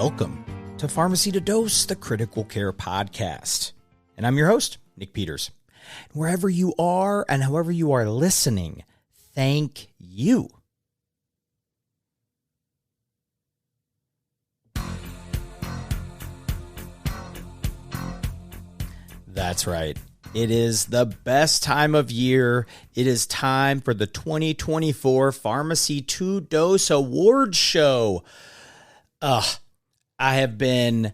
welcome to PharmacyToDose, the Critical Care Podcast. And I'm your host, Nick Peters. Wherever you are and however you are listening, thank you. That's right. It is the best time of year. It is time for the 2024 PharmacyToDose Award Show. I have been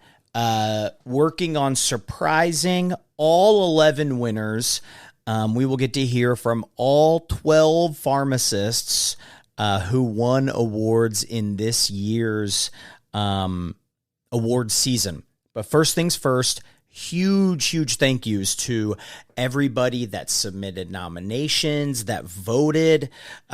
working on surprising all 11 winners. We will get to hear from all 12 pharmacists who won awards in this year's award season. But first things first, huge thank yous to everybody that submitted nominations, that voted.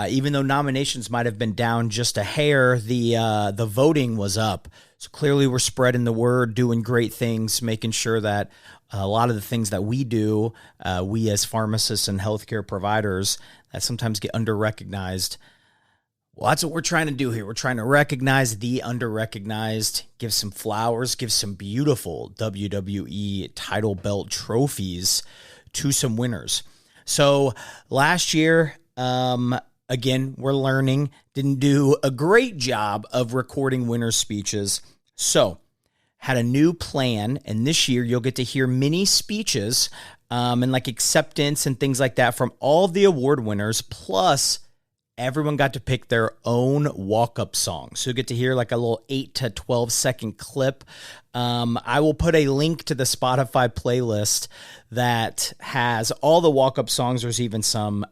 Even though nominations might have been down just a hair, the voting was up. So clearly we're spreading the word, doing great things, making sure that a lot of the things that we do, we as pharmacists and healthcare providers that sometimes get under-recognized. Well, that's what we're trying to do here. We're trying to recognize the under-recognized, give some flowers, give some beautiful WWE title belt trophies to some winners. So last year, again, we're learning, didn't do a great job of recording winners' speeches. So had a new plan, and this year you'll get to hear mini speeches and like acceptance and things like that from all of the award winners, plus everyone got to pick their own walk-up song. So you get to hear like a little 8 to 12 second clip. I will put a link to the Spotify playlist that has all the walk-up songs. There's even some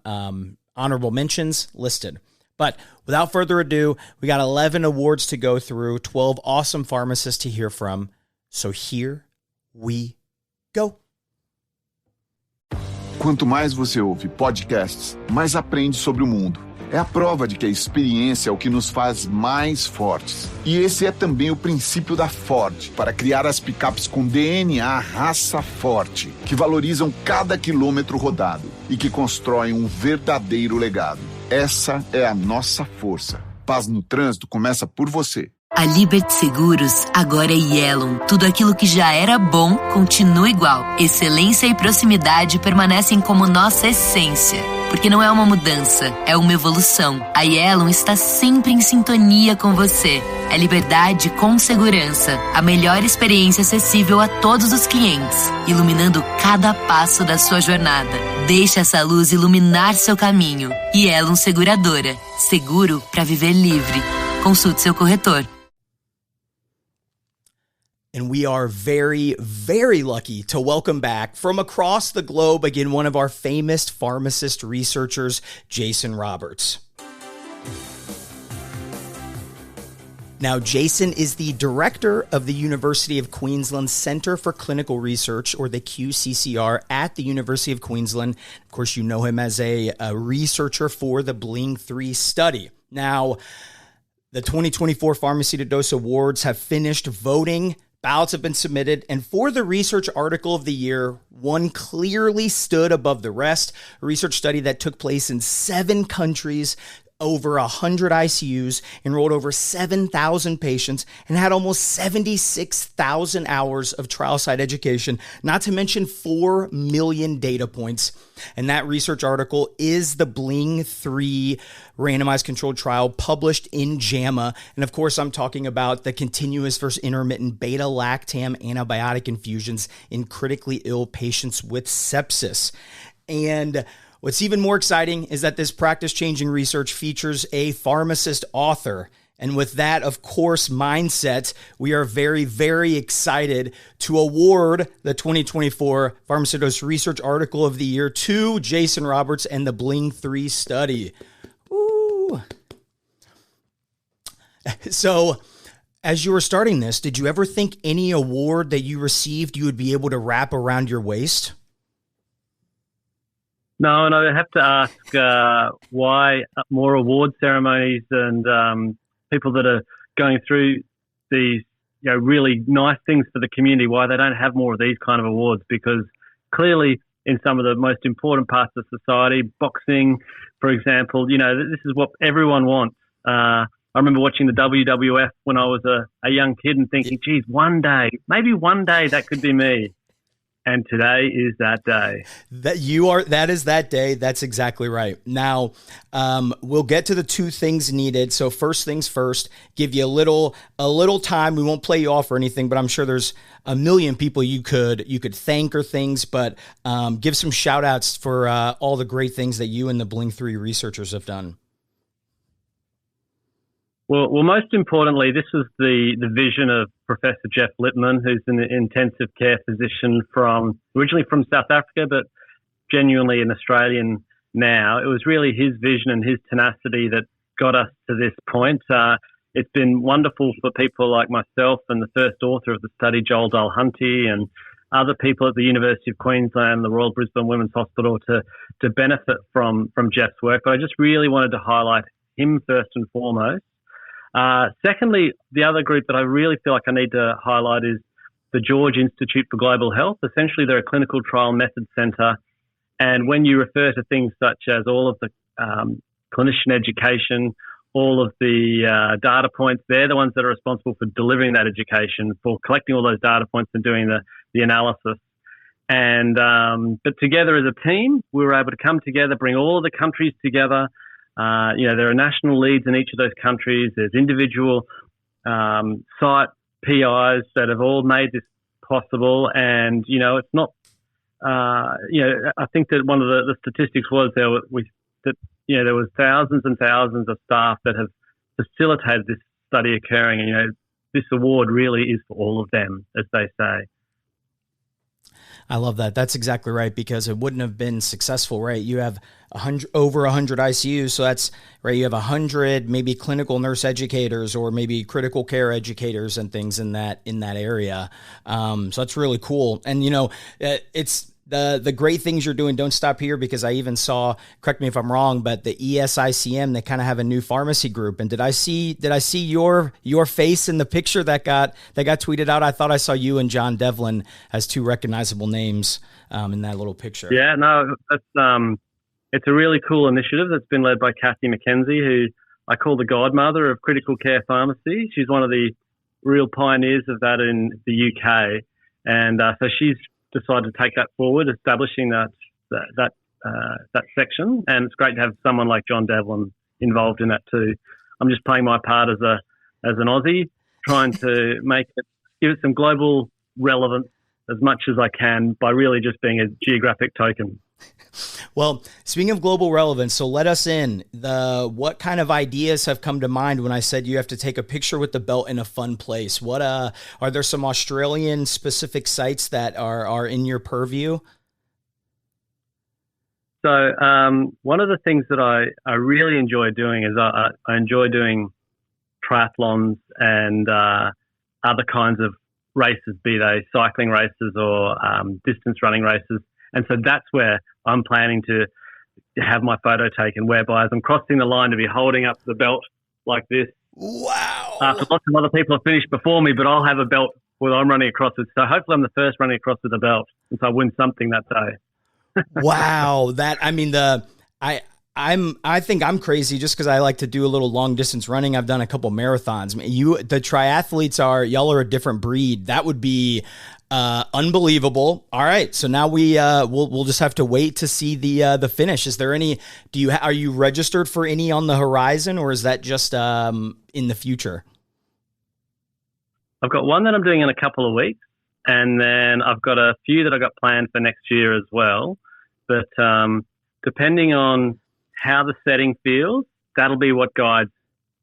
honorable mentions listed. But without further ado, we got 11 awards to go through, 12 awesome pharmacists to hear from. So here we go. Quanto mais você ouve podcasts, mais aprende sobre o mundo. É a prova de que a experiência é o que nos faz mais fortes. E esse é também o princípio da Ford, para criar as picapes com DNA raça forte, que valorizam cada quilômetro rodado e que constroem um verdadeiro legado. Essa é a nossa força. Paz no trânsito começa por você. A Liberty Seguros agora é Yellow. Tudo aquilo que já era bom continua igual. Excelência e proximidade permanecem como nossa essência. Porque não é uma mudança, é uma evolução. A Yellow está sempre em sintonia com você. É liberdade com segurança. A melhor experiência acessível a todos os clientes, iluminando cada passo da sua jornada. Deixe essa luz iluminar seu caminho. Yellow Seguradora. Seguro para viver livre. Consulte seu corretor. And we are very lucky to welcome back from across the globe, again, one of our famous pharmacist researchers, Jason Roberts. Now, Jason is the director of the University of Queensland Centre for Clinical Research, or the QCCR, at the University of Queensland. Of course, you know him as a researcher for the BLING study. Now, the 2024 PharmacyToDose Awards have finished voting. Ballots have been submitted, and for the research article of the year, one clearly stood above the rest. A research study that took place in 7 countries, over 100 ICUs, enrolled over 7,000 patients, and had almost 76,000 hours of trial site education, not to mention 4 million data points. And that research article is the BLING 3 randomized controlled trial published in JAMA. And of course, I'm talking about the continuous versus intermittent beta-lactam antibiotic infusions in critically ill patients with sepsis. And what's even more exciting is that this practice-changing research features a pharmacist author. And with that, of course, mindset, we are very excited to award the 2024 PharmacyToDose Research Article of the Year to Jason Roberts and the BLING 3 study. Woo! So, as you were starting this, did you ever think any award that you received you would be able to wrap around your waist? No, and I have to ask why more award ceremonies and people that are going through these, really nice things for the community, why they don't have more of these kind of awards, because clearly in some of the most important parts of society, boxing, for example, this is what everyone wants. I remember watching the WWF when I was a young kid and thinking, geez, maybe one day that could be me. And today is that day. That is that day. That's exactly right. Now, we'll get to the two things needed. So first things first, give you a little time. We won't play you off or anything, but I'm sure there's a million people you could thank or things, but give some shout outs for all the great things that you and the BLING-3 researchers have done. Well, most importantly, this was the vision of Professor Jeff Littman, who's an intensive care physician originally from South Africa, but genuinely an Australian now. It was really his vision and his tenacity that got us to this point. It's been wonderful for people like myself and the first author of the study, Joel Dulhunty, and other people at the University of Queensland, the Royal Brisbane Women's Hospital to benefit from Jeff's work. But I just really wanted to highlight him first and foremost. Secondly, the other group that I really feel like I need to highlight is the George Institute for Global Health. Essentially, they're a clinical trial method centre. And when you refer to things such as all of the clinician education, all of the data points, they're the ones that are responsible for delivering that education, for collecting all those data points and doing the analysis. And but together as a team, we were able to come together, bring all of the countries together. There are national leads in each of those countries. There's individual site PIs that have all made this possible. And, it's not, I think that one of the statistics was there was thousands and thousands of staff that have facilitated this study occurring. And, this award really is for all of them, as they say. I love that. That's exactly right, because it wouldn't have been successful, right? You have over 100 ICUs, so that's right. You have 100 maybe clinical nurse educators or maybe critical care educators and things in that area. So that's really cool. And it's the great things you're doing. Don't stop here, because I even saw, correct me if I'm wrong, but the ESICM, they kind of have a new pharmacy group. And did I see your face in the picture that got tweeted out? I thought I saw you and John Devlin as two recognizable names in that little picture. Yeah, no, that's it's a really cool initiative that's been led by Kathy McKenzie, who I call the godmother of critical care pharmacy. She's one of the real pioneers of that in the UK, and so she's decided to take that forward, establishing that section. And it's great to have someone like John Devlin involved in that too. I'm just playing my part as an Aussie, trying to give it some global relevance as much as I can by really just being a geographic token. Well, speaking of global relevance, so let us in. What kind of ideas have come to mind when I said you have to take a picture with the belt in a fun place? What are there some Australian specific sites that are in your purview? So one of the things that I really enjoy doing is I enjoy doing triathlons and other kinds of races, be they cycling races or distance running races. And so that's where I'm planning to have my photo taken, whereby as I'm crossing the line to be holding up the belt like this. Wow. Lots of other people have finished before me, but I'll have a belt where I'm running across it. So hopefully I'm the first running across with a belt, since I win something that day. Wow. I think I'm crazy just because I like to do a little long distance running. I've done a couple marathons. The triathletes y'all are a different breed. That would be unbelievable. All right, so now we'll just have to wait to see the finish. Is there any? Are you registered for any on the horizon, or is that just in the future? I've got one that I'm doing in a couple of weeks, and then I've got a few that I got planned for next year as well. But depending on how the setting feels, that'll be what guides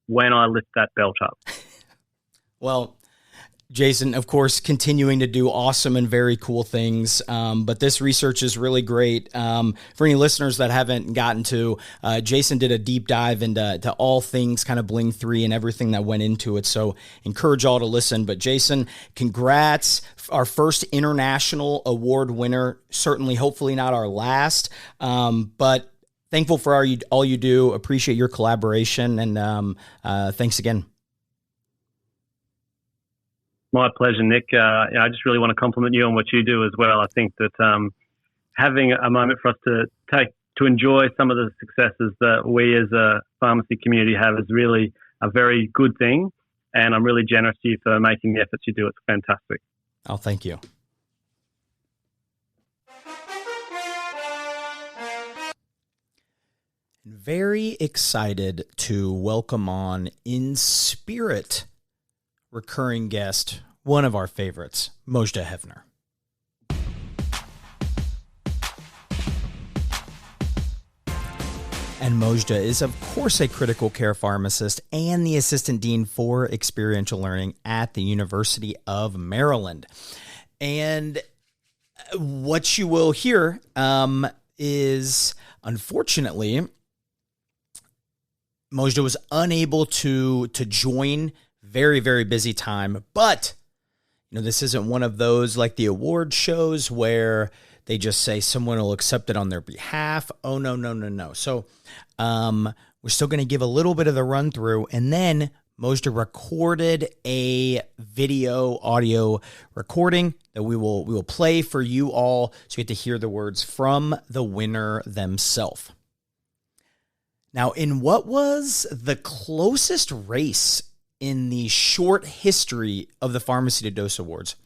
when I lift that belt up. Well, Jason, of course, continuing to do awesome and very cool things. But this research is really great. For any listeners that haven't gotten to, Jason did a deep dive into all things kind of BLING-3 and everything that went into it. So encourage all to listen. But Jason, congrats. Our first international award winner, certainly, hopefully not our last. But thankful for all you do. Appreciate your collaboration. And thanks again. My pleasure, Nick. I just really want to compliment you on what you do as well. I think that having a moment for us to enjoy some of the successes that we as a pharmacy community have is really a very good thing. And I'm really generous to you for making the efforts you do. It's fantastic. Oh, thank you. Very excited to welcome on in spirit recurring guest, one of our favorites, Mojdeh Heavner. And Mojdeh is, of course, a critical care pharmacist and the assistant dean for experiential learning at the University of Maryland. And what you will hear is, unfortunately, Mojdeh was unable to join. Very, very busy time. But, this isn't one of those like the award shows where they just say someone will accept it on their behalf. Oh, no. So we're still going to give a little bit of the run through. And then Mojdeh recorded a audio recording that we will play for you all so you get to hear the words from the winner themselves. Now, in what was the closest race in the short history of the PharmacyToDose Awards,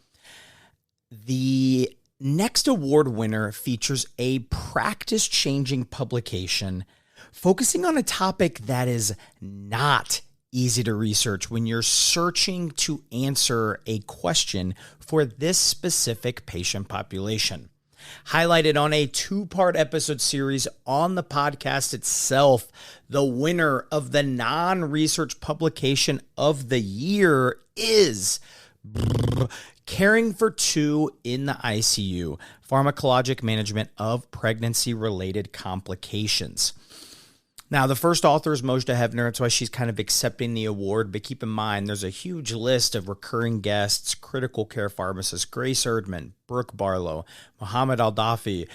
the next award winner features a practice-changing publication focusing on a topic that is not easy to research when you're searching to answer a question for this specific patient population. Highlighted on a 2-part episode series on the podcast itself, the winner of the non-research publication of the year is Caring for Two in the ICU, Pharmacologic Management of Pregnancy-Related Complications. Now, the first author is Mojdeh Heavner. That's why she's kind of accepting the award. But keep in mind, there's a huge list of recurring guests, critical care pharmacists, Grace Erdman, Brooke Barlow, Mohammed Al-Dafi,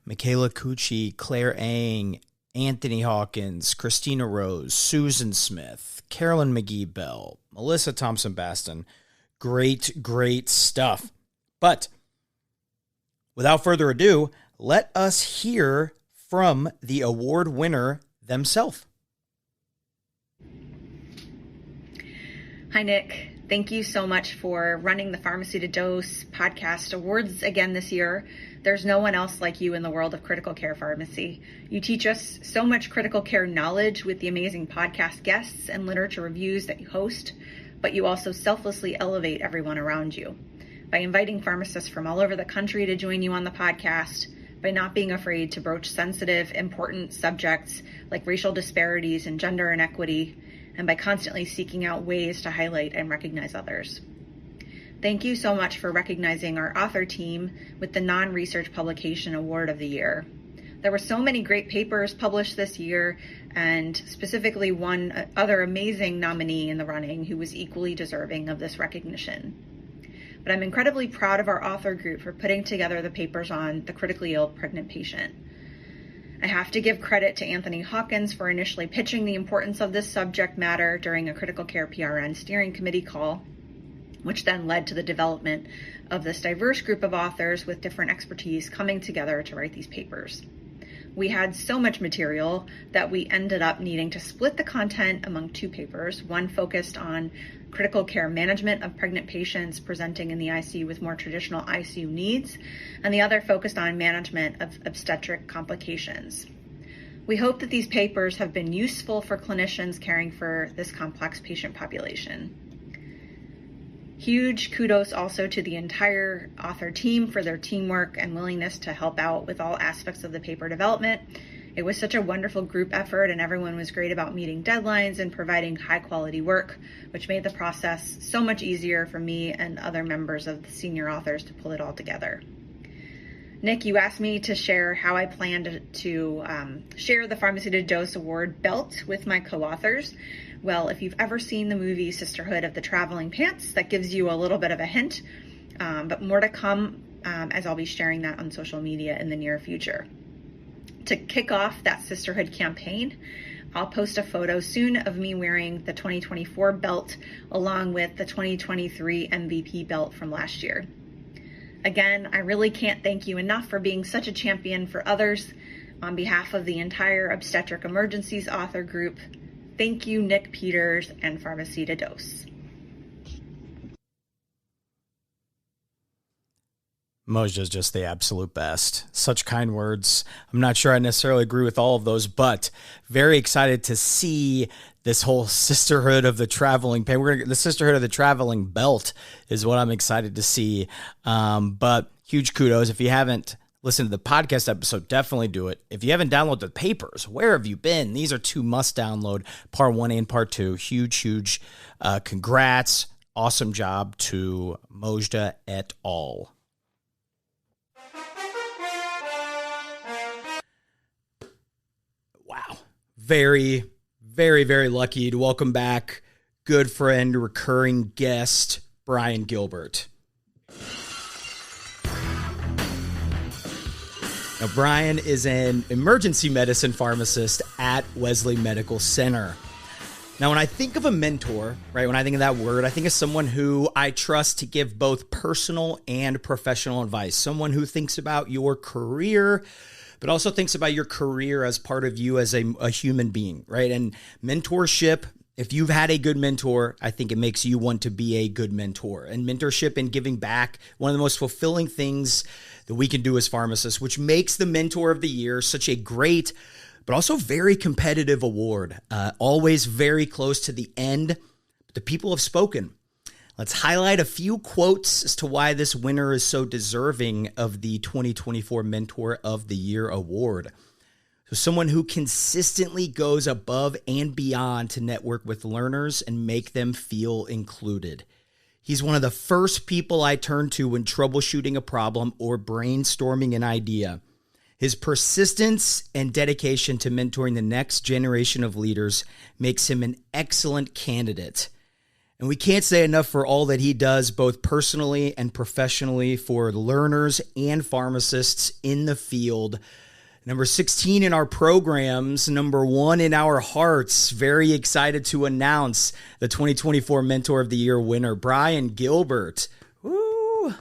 Michaela Cucci, Claire Ang, Anthony Hawkins, Christina Rose, Susan Smith, Carolyn McGee-Bell, Melissa Thompson-Baston. Great stuff. But without further ado, let us hear from the award winner themselves. Hi, Nick. Thank you so much for running the PharmacyToDose podcast awards again this year. There's no one else like you in the world of critical care pharmacy. You teach us so much critical care knowledge with the amazing podcast guests and literature reviews that you host, but you also selflessly elevate everyone around you by inviting pharmacists from all over the country to join you on the podcast, by not being afraid to broach sensitive, important subjects like racial disparities and gender inequity, and by constantly seeking out ways to highlight and recognize others. Thank you so much for recognizing our author team with the Non-Research Publication Award of the Year. There were so many great papers published this year, and specifically one other amazing nominee in the running who was equally deserving of this recognition. But I'm incredibly proud of our author group for putting together the papers on the critically ill pregnant patient. I have to give credit to Anthony Hawkins for initially pitching the importance of this subject matter during a critical care PRN steering committee call, which then led to the development of this diverse group of authors with different expertise coming together to write these papers. We had so much material that we ended up needing to split the content among 2 papers, one focused on critical care management of pregnant patients presenting in the ICU with more traditional ICU needs, and the other focused on management of obstetric complications. We hope that these papers have been useful for clinicians caring for this complex patient population. Huge kudos also to the entire author team for their teamwork and willingness to help out with all aspects of the paper development. It was such a wonderful group effort, and everyone was great about meeting deadlines and providing high quality work, which made the process so much easier for me and other members of the senior authors to pull it all together. Nick, you asked me to share how I plan to share the PharmacyToDose Award belt with my co-authors. Well, if you've ever seen the movie Sisterhood of the Traveling Pants, that gives you a little bit of a hint, but more to come as I'll be sharing that on social media in the near future. To kick off that sisterhood campaign, I'll post a photo soon of me wearing the 2024 belt along with the 2023 MVP belt from last year. Again, I really can't thank you enough for being such a champion for others. On behalf of the entire Obstetric Emergencies author group, Thank you, Nick Peters and PharmacyToDose. Mojdeh is just the absolute best. Such kind words. I'm not sure I necessarily agree with all of those, but very excited to see this whole sisterhood of the traveling pen. The sisterhood of the traveling belt is what I'm excited to see. But huge kudos. If you haven't listened to the podcast episode, definitely do it. If you haven't downloaded the papers, where have you been? These are 2 must download, part 1 and part 2. Huge congrats. Awesome job to Mojdeh et al. Wow. Very, very, very lucky to welcome back good friend, recurring guest, Brian Gilbert. Now, Brian is an emergency medicine pharmacist at Wesley Medical Center. Now, when I think of a mentor, right, when I think of that word, I think of someone who I trust to give both personal and professional advice, someone who thinks about your career, but also thinks about your career as part of you as a human being, right? And mentorship, if you've had a good mentor, I think it makes you want to be a good mentor. And mentorship and giving back, one of the most fulfilling things that we can do as pharmacists, which makes the Mentor of the Year such a great, but also very competitive award. Always very close to the end. But the people have spoken. Let's highlight a few quotes as to why this winner is so deserving of the 2024 Mentor of the Year award. So someone who consistently goes above and beyond to network with learners and make them feel included. He's one of the first people I turn to when troubleshooting a problem or brainstorming an idea. His persistence and dedication to mentoring the next generation of leaders makes him an excellent candidate. And we can't say enough for all that he does, both personally and professionally, for learners and pharmacists in the field. Number 16 in our programs, number 1 in our hearts. Very excited to announce the 2024 Mentor of the Year winner, Brian Gilbert. Woo! All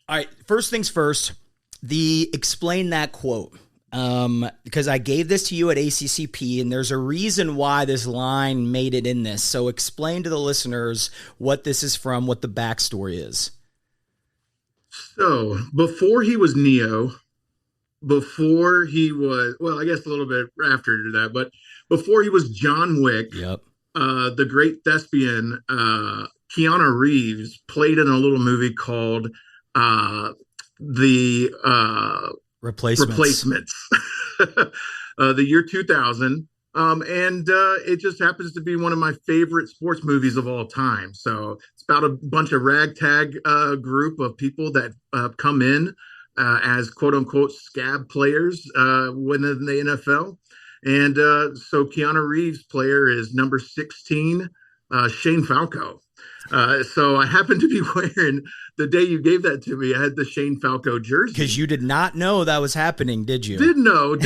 right, first things first, explain that quote. Because I gave this to you at ACCP, and there's a reason why this line made it in this. So explain to the listeners what this is from, what the backstory is. So before he was Neo, before he was, well, I guess a little bit after that, but before he was John Wick, Yep. The great thespian, Keanu Reeves, played in a little movie called The Replacements. The year 2000. And it just happens to be one of my favorite sports movies of all time. So it's about a bunch of ragtag group of people that come in as quote unquote scab players within the NFL. And so Keanu Reeves' player is number 16, Shane Falco. So I happened to be wearing, the day you gave that to me, I had the Shane Falco jersey. Because you did not know that was happening, did you? Didn't know.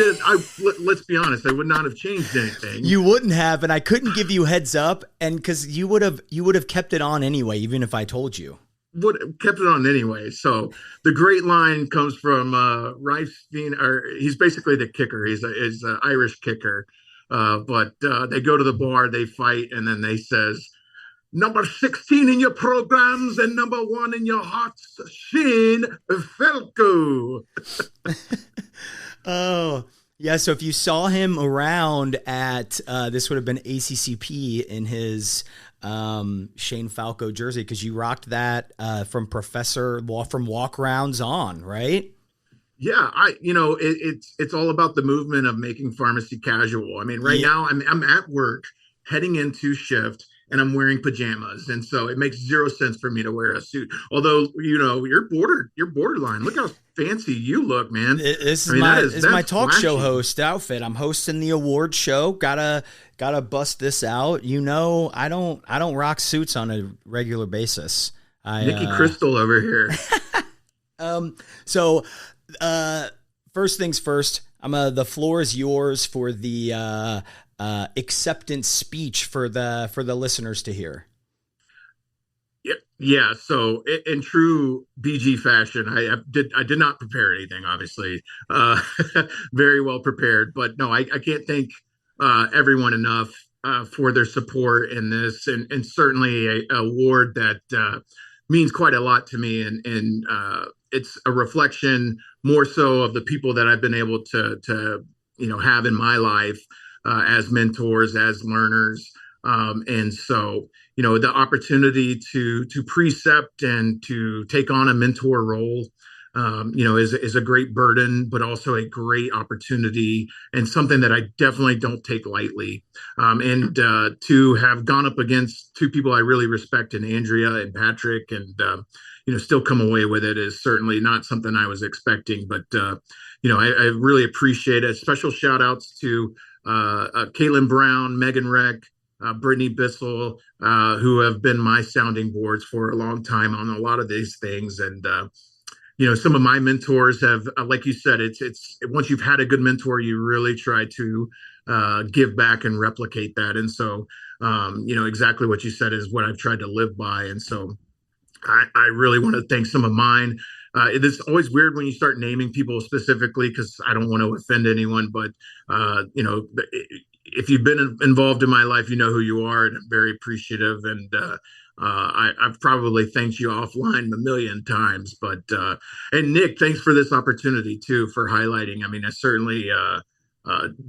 Let's be honest, I would not have changed anything. You wouldn't have, and I couldn't give you heads up, and because you would have kept it on anyway, even if I told you. Would kept it on anyway. So the great line comes from Reifstein, or he's basically the kicker. He's an Irish kicker. But they go to the bar, they fight, and then they says, number 16 in your programs and number 1 in your hearts, Shane Falco. Oh, yeah. So if you saw him around at, this would have been ACCP in his Shane Falco jersey, because you rocked that from walk rounds on, right? Yeah, it's all about the movement of making pharmacy casual. I mean, now I'm at work heading into shift, and I'm wearing pajamas, and so it makes zero sense for me to wear a suit. Although, you're borderline. Look how fancy you look, man. This is my talk show host outfit. I'm hosting the award show. Gotta bust this out. I don't rock suits on a regular basis. Nikki Crystal over here. So first things first. The floor is yours for the acceptance speech for the listeners to hear. Yeah. So in true BG fashion, I did not prepare anything, obviously. Very well prepared, but no, I can't thank everyone enough for their support in this, and certainly a award that means quite a lot to me, and it's a reflection more so of the people that I've been able to have in my life as mentors, as learners, and so the opportunity to precept and to take on a mentor role is a great burden, but also a great opportunity and something that I definitely don't take lightly. And to have gone up against two people I really respect in Andrea and Patrick, and still come away with it is certainly not something I was expecting. But I really appreciate it. Special shout outs to Caitlin Brown, Megan Reck, Brittany Bissell, who have been my sounding boards for a long time on a lot of these things. And some of my mentors have, like you said, it's once you've had a good mentor, you really try to give back and replicate that. And so, exactly what you said is what I've tried to live by. And so I really want to thank some of mine. It is always weird when you start naming people specifically, because I don't want to offend anyone, but, if you've been involved in my life, you know who you are, and I'm very appreciative. And I've probably thanked you offline a million times, but and Nick, thanks for this opportunity too, for highlighting. I mean, I certainly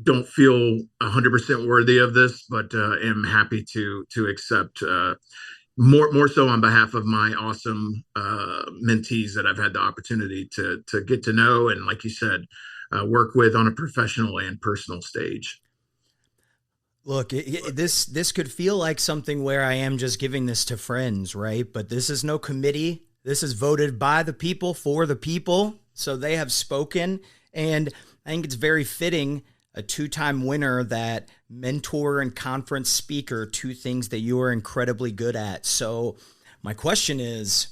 don't feel 100% worthy of this, but am happy to accept more so on behalf of my awesome mentees that I've had the opportunity to get to know, and like you said, work with on a professional and personal stage. Look, this could feel like something where I am just giving this to friends, right? But this is no committee. This is voted by the people for the people. So they have spoken. And I think it's very fitting, a two-time winner, that mentor and conference speaker, two things that you are incredibly good at. So my question is,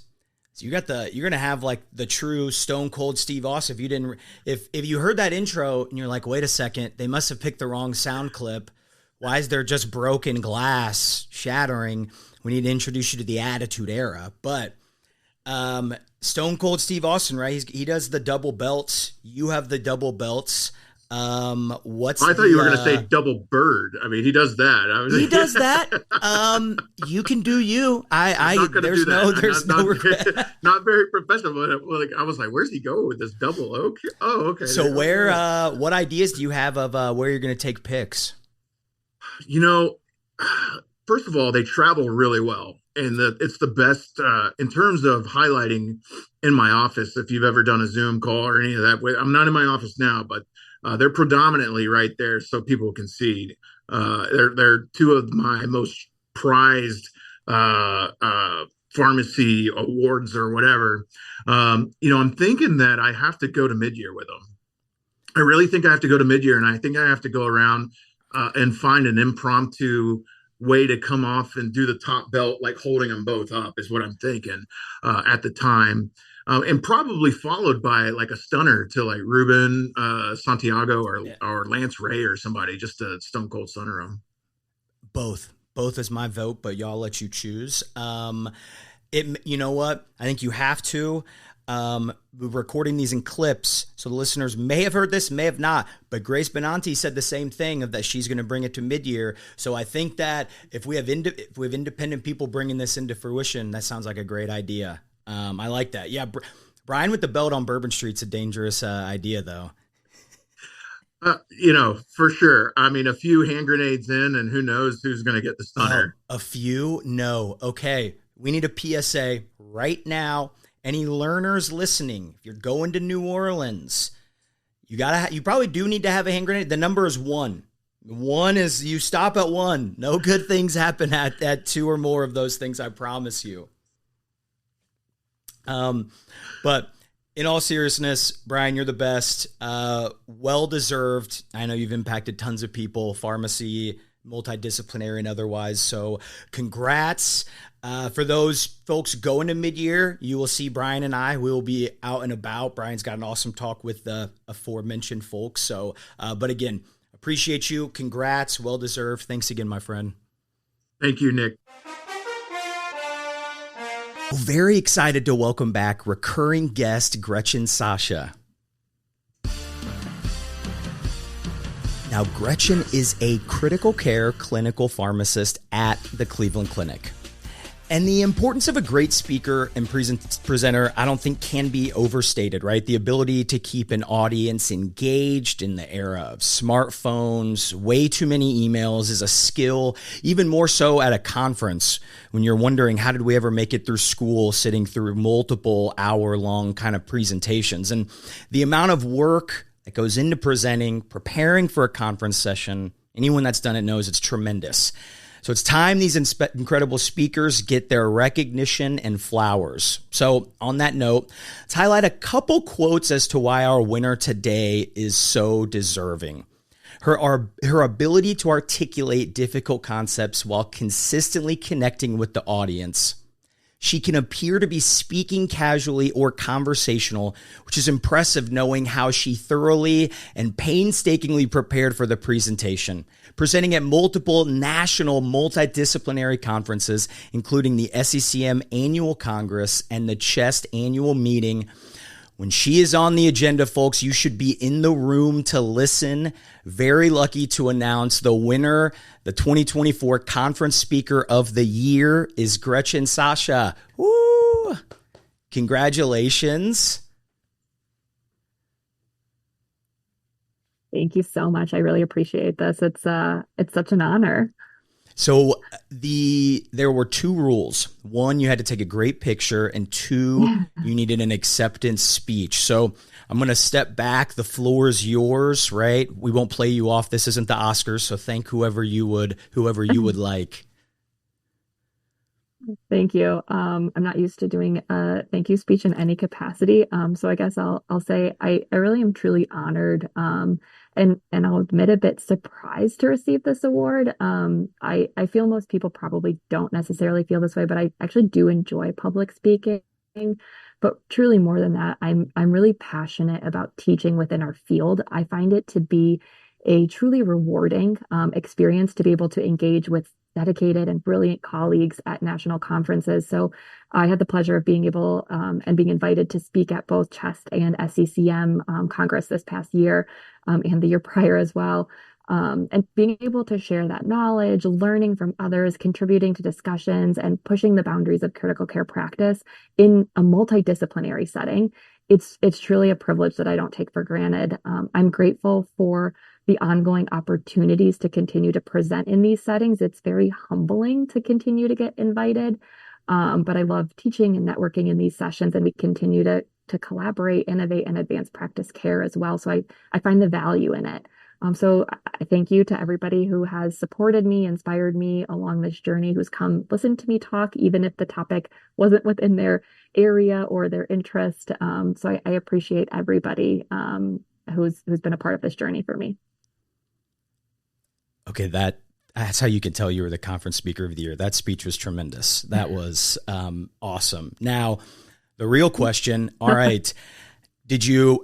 you're going to have like the true Stone Cold Steve Austin. If you heard that intro and you're like, wait a second, they must have picked the wrong sound clip. Why is there just broken glass shattering? We need to introduce you to the Attitude Era. But Stone Cold Steve Austin, right? He does the double belts. You have the double belts. I thought you were going to say double bird. I mean, he does that. He does that. You can do you. There's no regret. Not very professional. But I was like, where's he going with this double? Okay. Oh, okay. So what ideas do you have of where you're going to take picks? First of all, they travel really well, and it's the best in terms of highlighting in my office. If you've ever done a Zoom call or any of that, I'm not in my office now, but they're predominantly right there so people can see. They're two of my most prized pharmacy awards or whatever. I'm thinking that I have to go to mid-year with them. I really think I have to go to mid-year, and I think I have to go around and find an impromptu way to come off and do the top belt, like holding them both up, is what I'm thinking at the time. And probably followed by like a stunner to like Ruben Santiago or Lance Ray or somebody, just to Stone Cold Stunner them. Both is my vote, but y'all let you choose. You know what? I think you have to. We're recording these in clips, so the listeners may have heard this, may have not, but Grace Benanti said the same thing, of that she's going to bring it to mid-year. So I think that if we have independent people bringing this into fruition, that sounds like a great idea. I like that. Yeah, Brian with the belt on Bourbon Street's a dangerous idea, though. For sure. I mean, a few hand grenades in, and who knows who's going to get the stunner. A few? No. Okay, we need a PSA right now. Any learners listening, if you're going to New Orleans, you probably do need to have a hand grenade. The number is 1. 1 is, you stop at 1. No good things happen at 2 or more of those things, I promise you. But in all seriousness, Brian, you're the best. Well-deserved. I know you've impacted tons of people, pharmacy, multidisciplinary and otherwise. So congrats. For those folks going to mid-year, you will see Brian and I. We will be out and about. Brian's got an awesome talk with the aforementioned folks. So, but again, appreciate you. Congrats. Well-deserved. Thanks again, my friend. Thank you, Nick. Very excited to welcome back recurring guest Gretchen Sacha. Now, Gretchen is a critical care clinical pharmacist at the Cleveland Clinic. And the importance of a great speaker and presenter, I don't think can be overstated, right? The ability to keep an audience engaged in the era of smartphones, way too many emails is a skill, even more so at a conference when you're wondering, how did we ever make it through school sitting through multiple hour-long kind of presentations? And the amount of work that goes into preparing for a conference session, anyone that's done it knows it's tremendous. So it's time these incredible speakers get their recognition and flowers. So on that note, let's highlight a couple quotes as to why our winner today is so deserving. Her ability to articulate difficult concepts while consistently connecting with the audience. She can appear to be speaking casually or conversational, which is impressive knowing how she thoroughly and painstakingly prepared for the presentation, presenting at multiple national multidisciplinary conferences, including the FCCM Annual Congress and the CHEST Annual Meeting. When she is on the agenda, folks, you should be in the room to listen. Very lucky to announce the winner, the 2024 Conference Speaker of the Year is Gretchen. Sacha. Woo! Congratulations. Thank you so much. I really appreciate this. It's such an honor. So there were two rules. One, you had to take a great picture, and two, you needed an acceptance speech. So I'm going to step back. The floor is yours, right? We won't play you off. This isn't the Oscars. So thank whoever you would like. Thank you. I'm not used to doing a thank you speech in any capacity. So I guess I'll say I really am truly honored. And I'll admit a bit surprised to receive this award. I feel most people probably don't necessarily feel this way, but I actually do enjoy public speaking. But truly more than that, I'm really passionate about teaching within our field. I find it to be a truly rewarding experience to be able to engage with dedicated and brilliant colleagues at national conferences. So I had the pleasure of being able and being invited to speak at both CHEST and SCCM Congress this past year and the year prior as well. And being able to share that knowledge, learning from others, contributing to discussions, and pushing the boundaries of critical care practice in a multidisciplinary setting, it's truly a privilege that I don't take for granted. I'm grateful for the ongoing opportunities to continue to present in these settings. It's very humbling to continue to get invited, but I love teaching and networking in these sessions, and we continue to collaborate, innovate, and advance practice care as well. So I find the value in it. So I thank you to everybody who has supported me, inspired me along this journey, who's come listen to me talk, even if the topic wasn't within their area or their interest. So I appreciate everybody who's been a part of this journey for me. Okay, that's how you can tell you were the Conference Speaker of the Year. That speech was tremendous. That was awesome. Now, the real question, all right,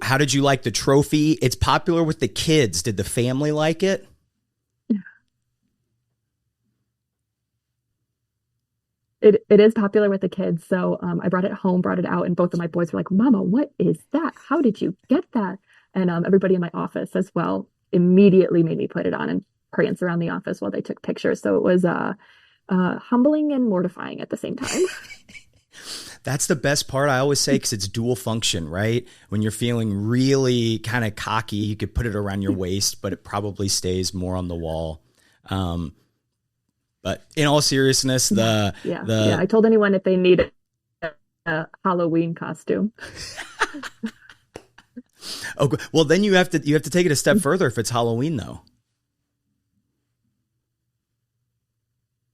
how did you like the trophy? It's popular with the kids. Did the family like it? It is popular with the kids. So I brought it home, brought it out, and both of my boys were like, "Mama, what is that? How did you get that?" And everybody in my office as well immediately made me put it on and prance around the office while they took pictures. So it was humbling and mortifying at the same time. That's the best part, I always say, because it's dual function, right? When you're feeling really kind of cocky, you could put it around your waist, but it probably stays more on the wall. But in all seriousness, I told anyone if they need a Halloween costume. Okay, well then you have to take it a step further if it's Halloween, though.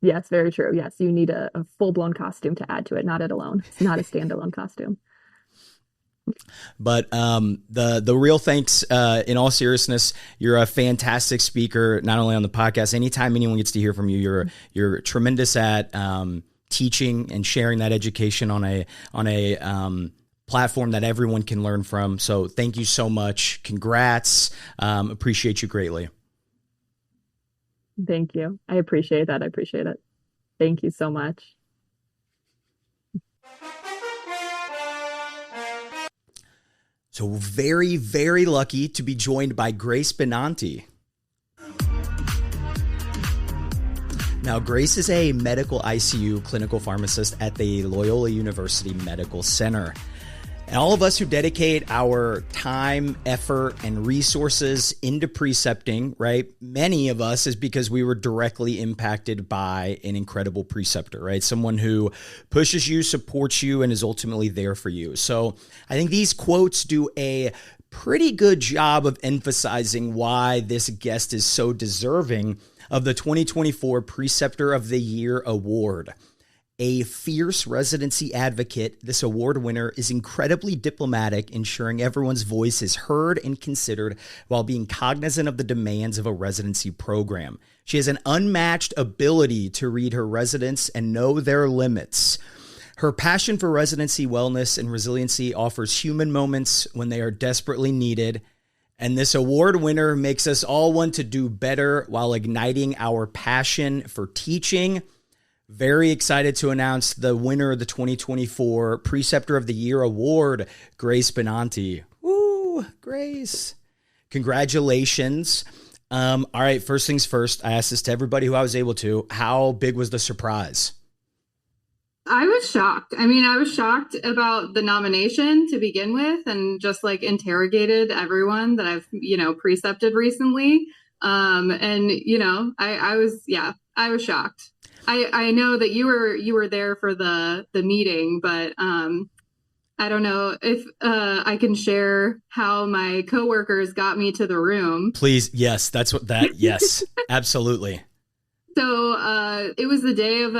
Yes, very true. Yes, you need a full-blown costume to add to it, not it alone. It's not a standalone costume. But the real thanks, in all seriousness, you're a fantastic speaker, not only on the podcast. Anytime anyone gets to hear from you, you're tremendous at teaching and sharing that education on a platform that everyone can learn from. So thank you so much. Congrats. Appreciate you greatly. Thank you. I appreciate that. I appreciate it. Thank you so much. So very, very lucky to be joined by Grace Benanti. Now, Grace is a medical ICU clinical pharmacist at the Loyola University Medical Center. And all of us who dedicate our time, effort, and resources into precepting, right? Many of us is because we were directly impacted by an incredible preceptor, right? Someone who pushes you, supports you, and is ultimately there for you. So I think these quotes do a pretty good job of emphasizing why this guest is so deserving of the 2024 Preceptor of the Year award. A fierce residency advocate, this award winner is incredibly diplomatic, ensuring everyone's voice is heard and considered while being cognizant of the demands of a residency program. She has an unmatched ability to read her residents and know their limits. Her passion for residency wellness and resiliency offers human moments when they are desperately needed. And this award winner makes us all want to do better while igniting our passion for teaching. Very excited to announce the winner of the 2024 Preceptor of the Year award, Grace Benanti. Woo, Grace. Congratulations. All right, first things first, I asked this to everybody who I was able to. How big was the surprise? I was shocked. I mean, I was shocked about the nomination to begin with, and just like interrogated everyone that I've, precepted recently. I was shocked. I know that you were there for the meeting, but I don't know if I can share how my coworkers got me to the room. Please, yes, yes, absolutely. So it was the day of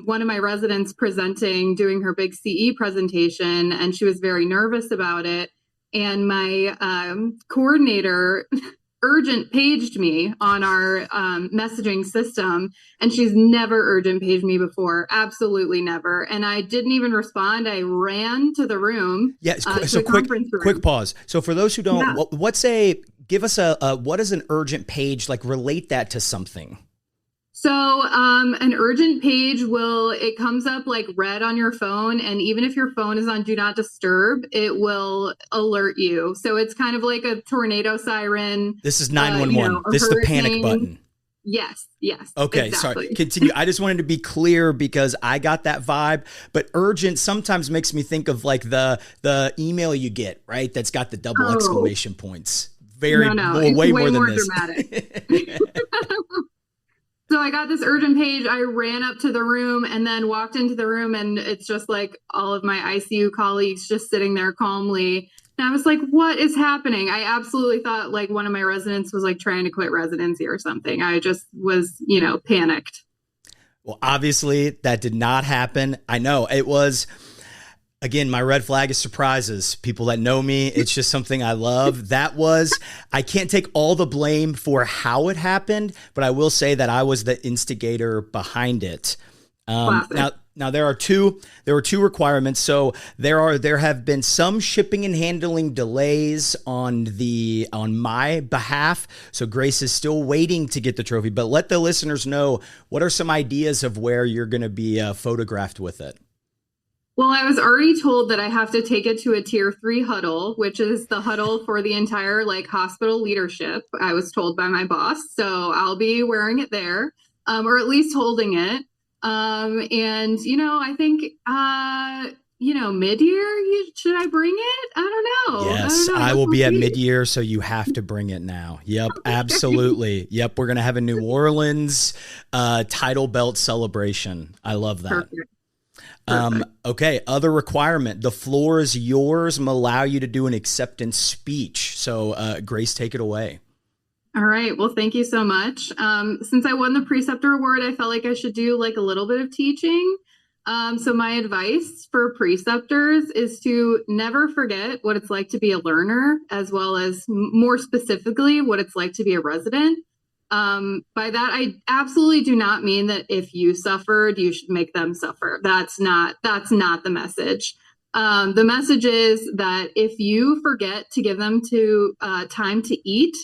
one of my residents presenting, doing her big CE presentation, and she was very nervous about it. And my coordinator urgent paged me on our messaging system, and she's never urgent paged me before. Absolutely never. And I didn't even respond. I ran to the room. Yeah. So quick pause. So for those who don't, give us what is an urgent page? Like, relate that to something. So an urgent page it comes up like red on your phone. And even if your phone is on Do Not Disturb, it will alert you. So it's kind of like a tornado siren. This is 911. This is the panic button. Yes. Okay, exactly. Sorry. Continue. I just wanted to be clear because I got that vibe. But urgent sometimes makes me think of like the email you get, right? That's got the double exclamation points. Way more than this. Dramatic. So I got this urgent page. I ran up to the room and then walked into the room, and it's just like all of my ICU colleagues just sitting there calmly. And I was like, what is happening? I absolutely thought like one of my residents was like trying to quit residency or something. I just was, panicked. Well, obviously that did not happen. I know it was. Again, my red flag is surprises. People that know me, it's just something I love. I can't take all the blame for how it happened, but I will say that I was the instigator behind it. Now there were two requirements. So there have been some shipping and handling delays on my behalf. So Grace is still waiting to get the trophy, but let the listeners know, what are some ideas of where you're going to be photographed with it? Well, I was already told that I have to take it to a tier 3 huddle, which is the huddle for the entire hospital leadership. I was told by my boss. So I'll be wearing it there, or at least holding it. And, I think, mid-year, should I bring it? I don't know. Yes, I will be at mid-year, so you have to bring it now. Yep, absolutely. Yep, we're going to have a New Orleans title belt celebration. I love that. Perfect. Okay. Other requirement. The floor is yours. I'm allow you to do an acceptance speech. So, Grace, take it away. All right. Well, thank you so much. Since I won the Preceptor Award, I felt like I should do a little bit of teaching. So my advice for preceptors is to never forget what it's like to be a learner, as well as more specifically, what it's like to be a resident. By that, I absolutely do not mean that if you suffered, you should make them suffer. That's not the message. The message is that if you forget to give them time to eat,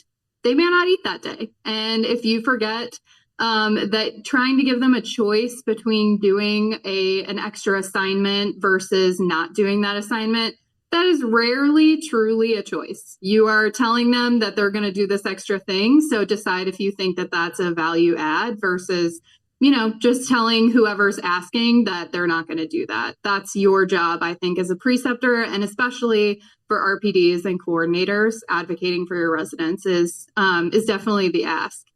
they may not eat that day. And if you forget that trying to give them a choice between doing an extra assignment versus not doing that assignment, that is rarely truly a choice. You are telling them that they're going to do this extra thing. So decide if you think that that's a value add versus just telling whoever's asking that they're not going to do that. That's your job, I think, as a preceptor, and especially for RPDs and coordinators, advocating for your residents is definitely the ask.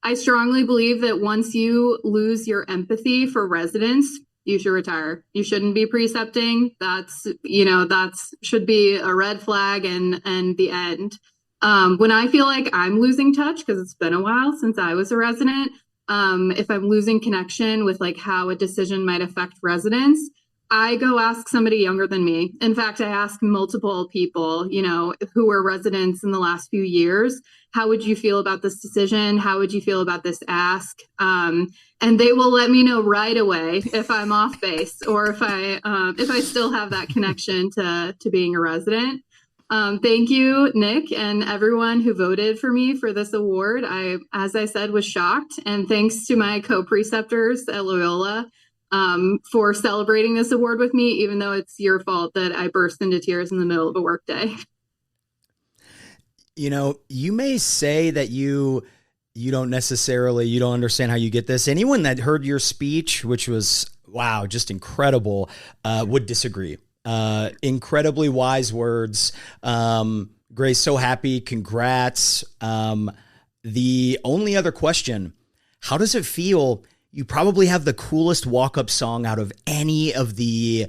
I strongly believe that once you lose your empathy for residents, you should retire. You shouldn't be precepting. That's should be a red flag and the end. When I feel like I'm losing touch, because it's been a while since I was a resident, if I'm losing connection with like how a decision might affect residents, I go ask somebody younger than me. In fact, I ask multiple people, who were residents in the last few years, how would you feel about this decision? How would you feel about this ask? And they will let me know right away if I'm off base or if I still have that connection to being a resident. Thank you, Nick, and everyone who voted for me for this award. I, as I said, was shocked. And thanks to my co-preceptors at Loyola for celebrating this award with me, even though it's your fault that I burst into tears in the middle of a workday. You may say that you don't understand how you get this. Anyone that heard your speech, which was, wow, just incredible, would disagree. Incredibly wise words. Grace, so happy. Congrats. The only other question, how does it feel? You probably have the coolest walk-up song out of any of the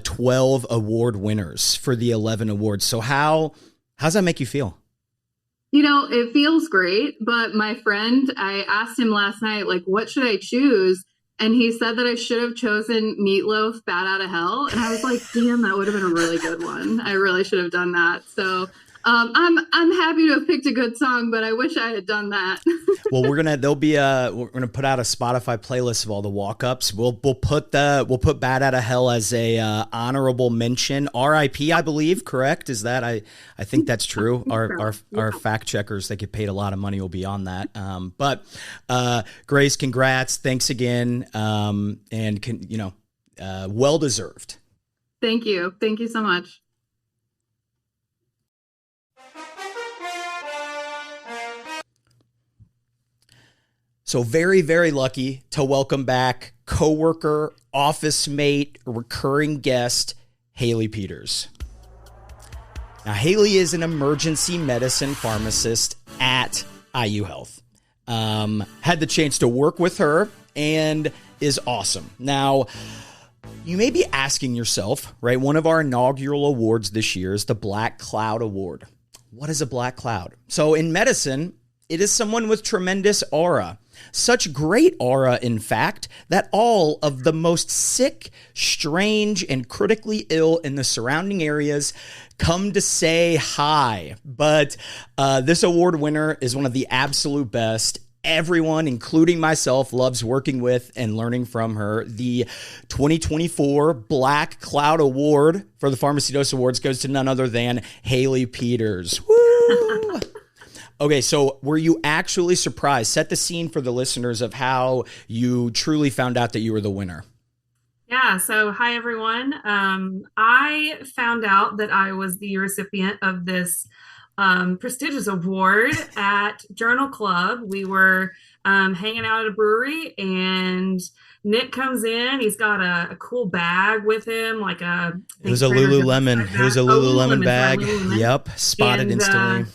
12 award winners for the 11 awards. So how's that make you feel? It feels great, but my friend, I asked him last night, like, what should I choose? And he said that I should have chosen Meatloaf, Bat Out of Hell. And I was like, damn, that would have been a really good one. I really should have done that. So I'm happy to have picked a good song, but I wish I had done that. Well, we're gonna put out a Spotify playlist of all the walk-ups. We'll put Bat Out of Hell as a honorable mention. R.I.P. I believe, correct? Is that I think that's true. Our fact checkers, they get paid a lot of money, will be on that. But Grace, congrats, thanks again, and well deserved. Thank you so much. So very, very lucky to welcome back coworker, office mate, recurring guest, Haley Peters. Now, Haley is an emergency medicine pharmacist at IU Health. Had the chance to work with her and is awesome. Now, you may be asking yourself, right? One of our inaugural awards this year is the Black Cloud Award. What is a black cloud? So in medicine, it is someone with tremendous aura. Such great aura, in fact, that all of the most sick, strange, and critically ill in the surrounding areas come to say hi. But this award winner is one of the absolute best. Everyone, including myself, loves working with and learning from her. The 2024 Black Cloud Award for the PharmacyToDose Awards goes to none other than Haley Peters. Woo! Okay, so were you actually surprised? Set the scene for the listeners of how you truly found out that you were the winner. Yeah, so hi, everyone. I found out that I was the recipient of this prestigious award at Journal Club. We were hanging out at a brewery, and Nick comes in. He's got a cool bag with him, like it was a Lululemon. It was a Lululemon bag. Lululemon. Yep, spotted instantly.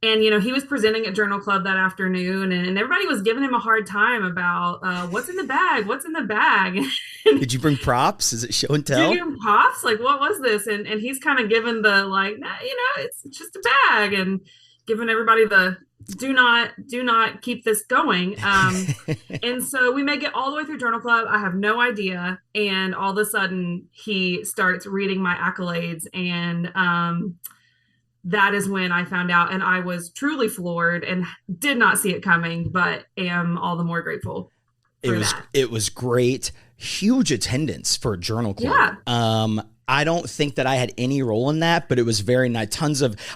And, he was presenting at Journal Club that afternoon, and everybody was giving him a hard time about what's in the bag? What's in the bag? Did you bring props? Is it show and tell? Did you give him props? Like, what was this? And he's kind of given the, like, nah, it's just a bag, and giving everybody the do not keep this going. And so we make it all the way through Journal Club. I have no idea. And all of a sudden, he starts reading my accolades, and that is when I found out, and I was truly floored and did not see it coming, but am all the more grateful for that. It was great. Huge attendance for a Journal Club. Yeah. I don't think that I had any role in that, but it was very nice.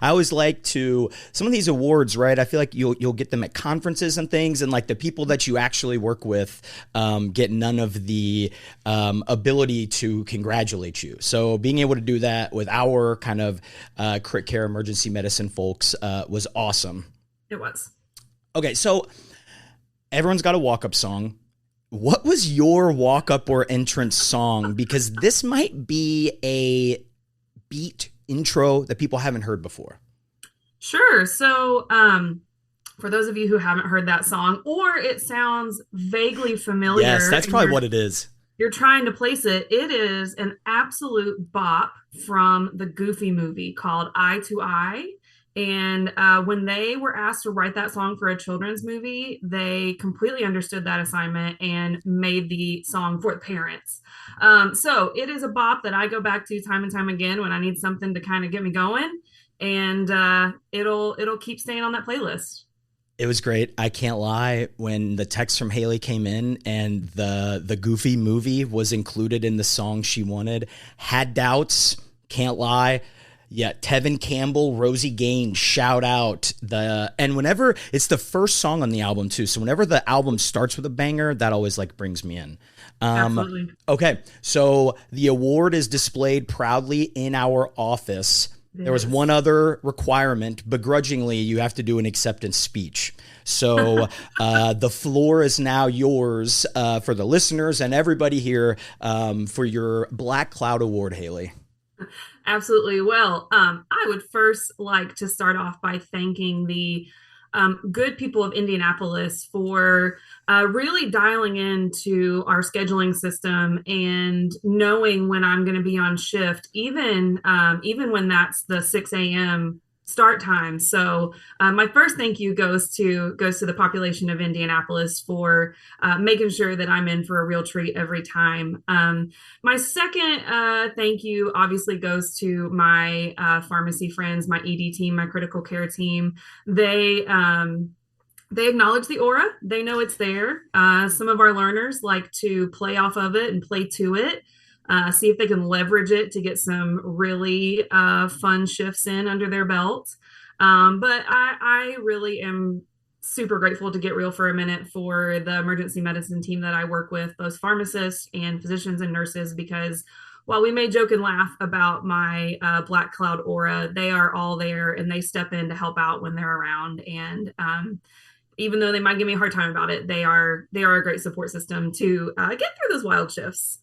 I always like to, some of these awards, right? I feel like you'll get them at conferences and things, and like the people that you actually work with get none of the ability to congratulate you. So being able to do that with our kind of crit care emergency medicine folks was awesome. It was. Okay, so everyone's got a walk-up song. What was your walk-up or entrance song? Because this might be a beat intro that people haven't heard before. Sure. So for those of you who haven't heard that song, or it sounds vaguely familiar. Yes, that's probably what it is. You're trying to place it. It is an absolute bop from the Goofy movie called Eye to Eye. And when they were asked to write that song for a children's movie, they completely understood that assignment and made the song for the parents. So it is a bop that I go back to time and time again when I need something to kind of get me going. And it'll keep staying on that playlist. It was great. I can't lie. When the text from Haley came in and the Goofy movie was included in the song she wanted, had doubts, can't lie. Yeah, Tevin Campbell, Rosie Gaines, shout out. And whenever it's the first song on the album too, so whenever the album starts with a banger, that always like brings me in. Absolutely. Okay, so the award is displayed proudly in our office. There was one other requirement. Begrudgingly, you have to do an acceptance speech. So the floor is now yours for the listeners and everybody here for your Black Cloud Award, Haley. Absolutely. Well, I would first like to start off by thanking the good people of Indianapolis for really dialing into our scheduling system and knowing when I'm going to be on shift, even when that's the 6 a.m. start time. So my first thank you goes to the population of Indianapolis for making sure that I'm in for a real treat every time. My second thank you obviously goes to my pharmacy friends, my ED team, my critical care team. They acknowledge the aura. They know it's there. Some of our learners like to play off of it and play to it. See if they can leverage it to get some really fun shifts in under their belt. But I really am super grateful to get real for a minute for the emergency medicine team that I work with, both pharmacists and physicians and nurses, because while we may joke and laugh about my Black Cloud aura, they are all there and they step in to help out when they're around. And even though they might give me a hard time about it, they are a great support system to get through those wild shifts.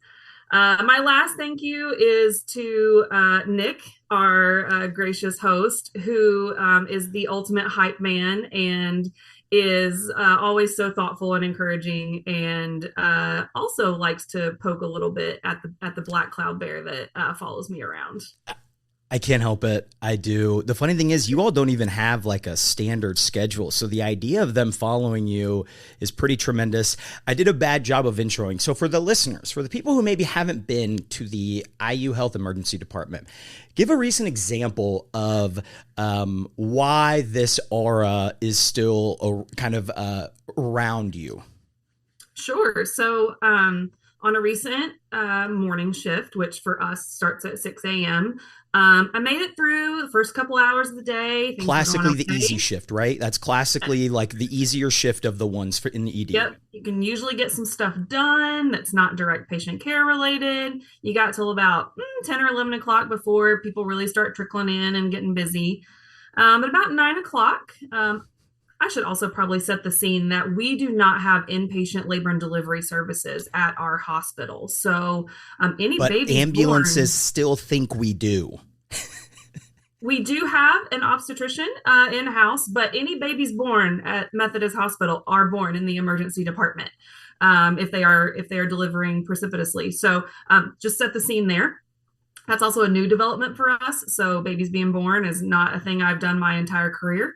My last thank you is to Nick, our gracious host, who is the ultimate hype man and is always so thoughtful and encouraging, and also likes to poke a little bit at the Black Cloud bear that follows me around. I can't help it. I do. The funny thing is you all don't even have like a standard schedule. So the idea of them following you is pretty tremendous. I did a bad job of introing. So for the listeners, for the people who maybe haven't been to the IU Health Emergency Department, give a recent example of why this aura is still kind of around you. Sure. So on a recent morning shift, which for us starts at 6 a.m., I made it through the first couple hours of the day. Classically the easy shift, right? That's classically like the easier shift of the ones in the ED. Yep. You can usually get some stuff done that's not direct patient care related. You got till about 10 or 11 o'clock before people really start trickling in and getting busy. But about 9 o'clock, I should also probably set the scene that we do not have inpatient labor and delivery services at our hospital. So but baby ambulances born, still think we do. We do have an obstetrician in-house, but any babies born at Methodist Hospital are born in the emergency department if they are delivering precipitously. So just set the scene there. That's also a new development for us. So babies being born is not a thing I've done my entire career.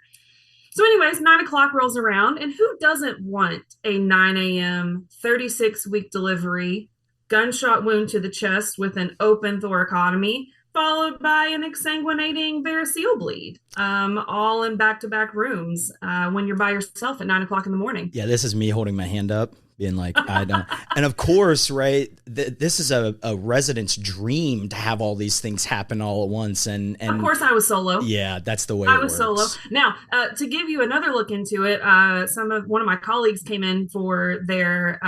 So anyways, 9 o'clock rolls around, and who doesn't want a 9 a.m., 36-week delivery, gunshot wound to the chest with an open thoracotomy, followed by an exsanguinating variceal bleed, all in back-to-back rooms when you're by yourself at 9 o'clock in the morning. Yeah, this is me holding my hand up, being like, I don't. And of course, right, this is a resident's dream to have all these things happen all at once. And of course, I was solo. Yeah, that's the way I it was works. solo. Now, to give you another look into it, one of my colleagues came in for their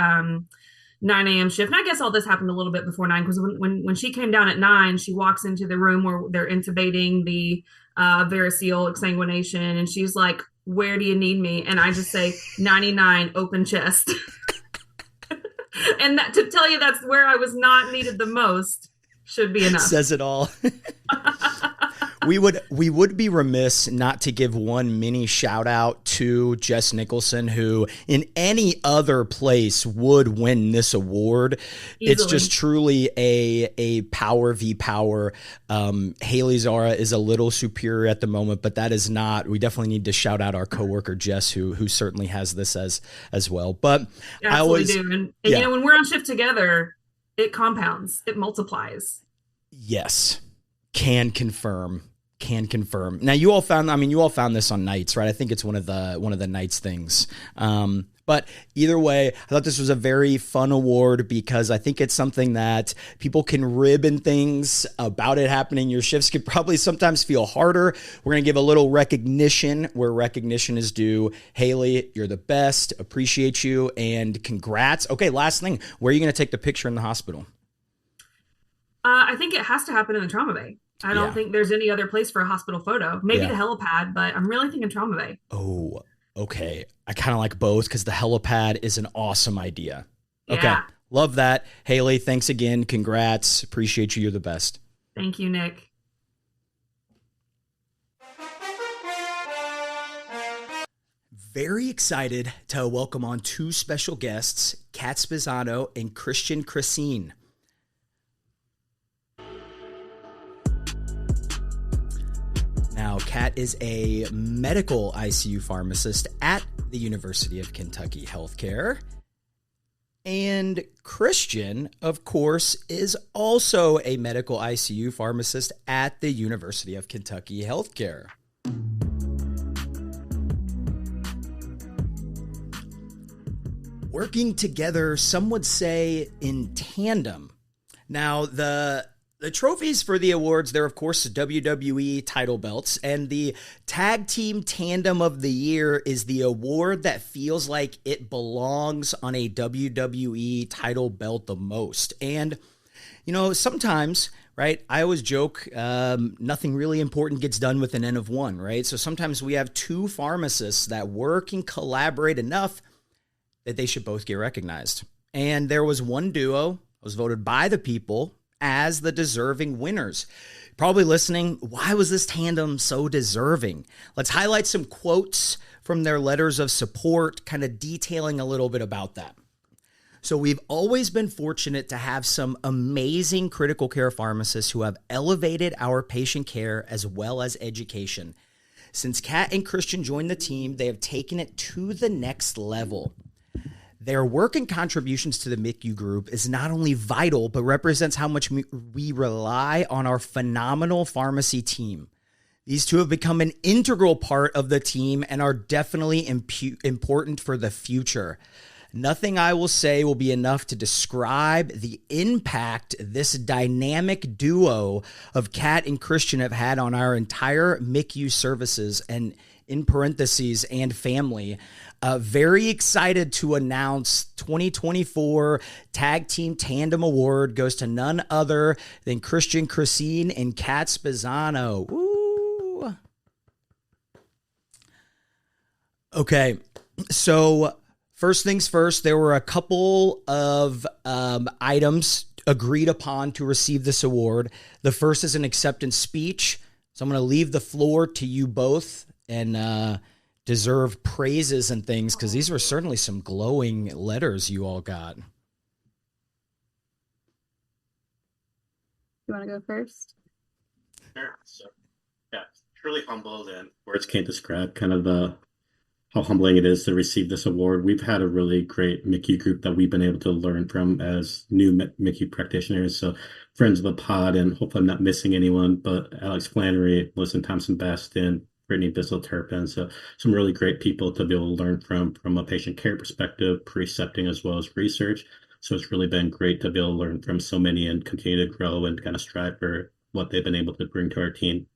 9 a.m. shift. And I guess all this happened a little bit before 9, because when she came down at 9, she walks into the room where they're intubating the variceal exsanguination, and she's like, "Where do you need me?" And I just say, 99, open chest. And that, to tell you that's where I was not needed the most should be enough. Says it all. We would be remiss not to give one mini shout out to Jess Nicholson, who in any other place would win this award. Easily. It's just truly a power v power. Haley's aura is a little superior at the moment, but that is not. We definitely need to shout out our coworker Jess, who certainly has this as well. But I always do, and you know, when we're on shift together, it compounds, it multiplies. Yes, can confirm. Now you all found this on nights, right? I think it's one of the nights things. But either way, I thought this was a very fun award because I think it's something that people can ribbon things about it happening. Your shifts could probably sometimes feel harder. We're going to give a little recognition where recognition is due. Haley, you're the best. Appreciate you and congrats. Okay, last thing. Where are you going to take the picture in the hospital? I think it has to happen in the trauma bay. I don't think there's any other place for a hospital photo. Maybe the helipad, but I'm really thinking trauma bay. Oh, okay. I kind of like both because the helipad is an awesome idea. Yeah. Okay. Love that. Haley, thanks again. Congrats. Appreciate you. You're the best. Thank you, Nick. Very excited to welcome on two special guests, Kat Spezzano and Kressin. Now, Kat is a medical ICU pharmacist at the University of Kentucky Healthcare. And Kressin, of course, is also a medical ICU pharmacist at the University of Kentucky Healthcare. Working together, some would say in tandem. Now, the trophies for the awards, they're, of course, WWE title belts, and the Tag Team Tandem of the Year is the award that feels like it belongs on a WWE title belt the most. And, you know, sometimes, right, I always joke, nothing really important gets done with an N of one, right? So sometimes we have two pharmacists that work and collaborate enough that they should both get recognized. And there was one duo that was voted by the people as the deserving winners. Probably listening, why was this tandem so deserving? Let's highlight some quotes from their letters of support, kind of detailing a little bit about that. So we've always been fortunate to have some amazing critical care pharmacists who have elevated our patient care as well as education. Since Kat and Kressin joined the team, they have taken it to the next level. Their work and contributions to the MICU group is not only vital, but represents how much we rely on our phenomenal pharmacy team. These two have become an integral part of the team and are definitely important for the future. Nothing I will say will be enough to describe the impact this dynamic duo of Kat and Kressin have had on our entire MICU services and, in parentheses, and family. Very excited to announce 2024 Tag Team Tandem Award goes to none other than Kressin and Kat Spezzano. Woo! Okay, so first things first, there were a couple of items agreed upon to receive this award. The first is an acceptance speech. So I'm going to leave the floor to you both and deserve praises and things, because these were certainly some glowing letters you all got. You want to go first? Sure. So, yeah, truly humbled, and words can't describe kind of how humbling it is to receive this award. We've had a really great MICU group that we've been able to learn from as new MICU practitioners. So friends of the pod, and hope I'm not missing anyone, but Alex Flannery, Melissa Thompson-Baston, Brittany Bissell-Turpin. So some really great people to be able to learn from a patient care perspective, precepting as well as research. So it's really been great to be able to learn from so many and continue to grow and kind of strive for what they've been able to bring to our team.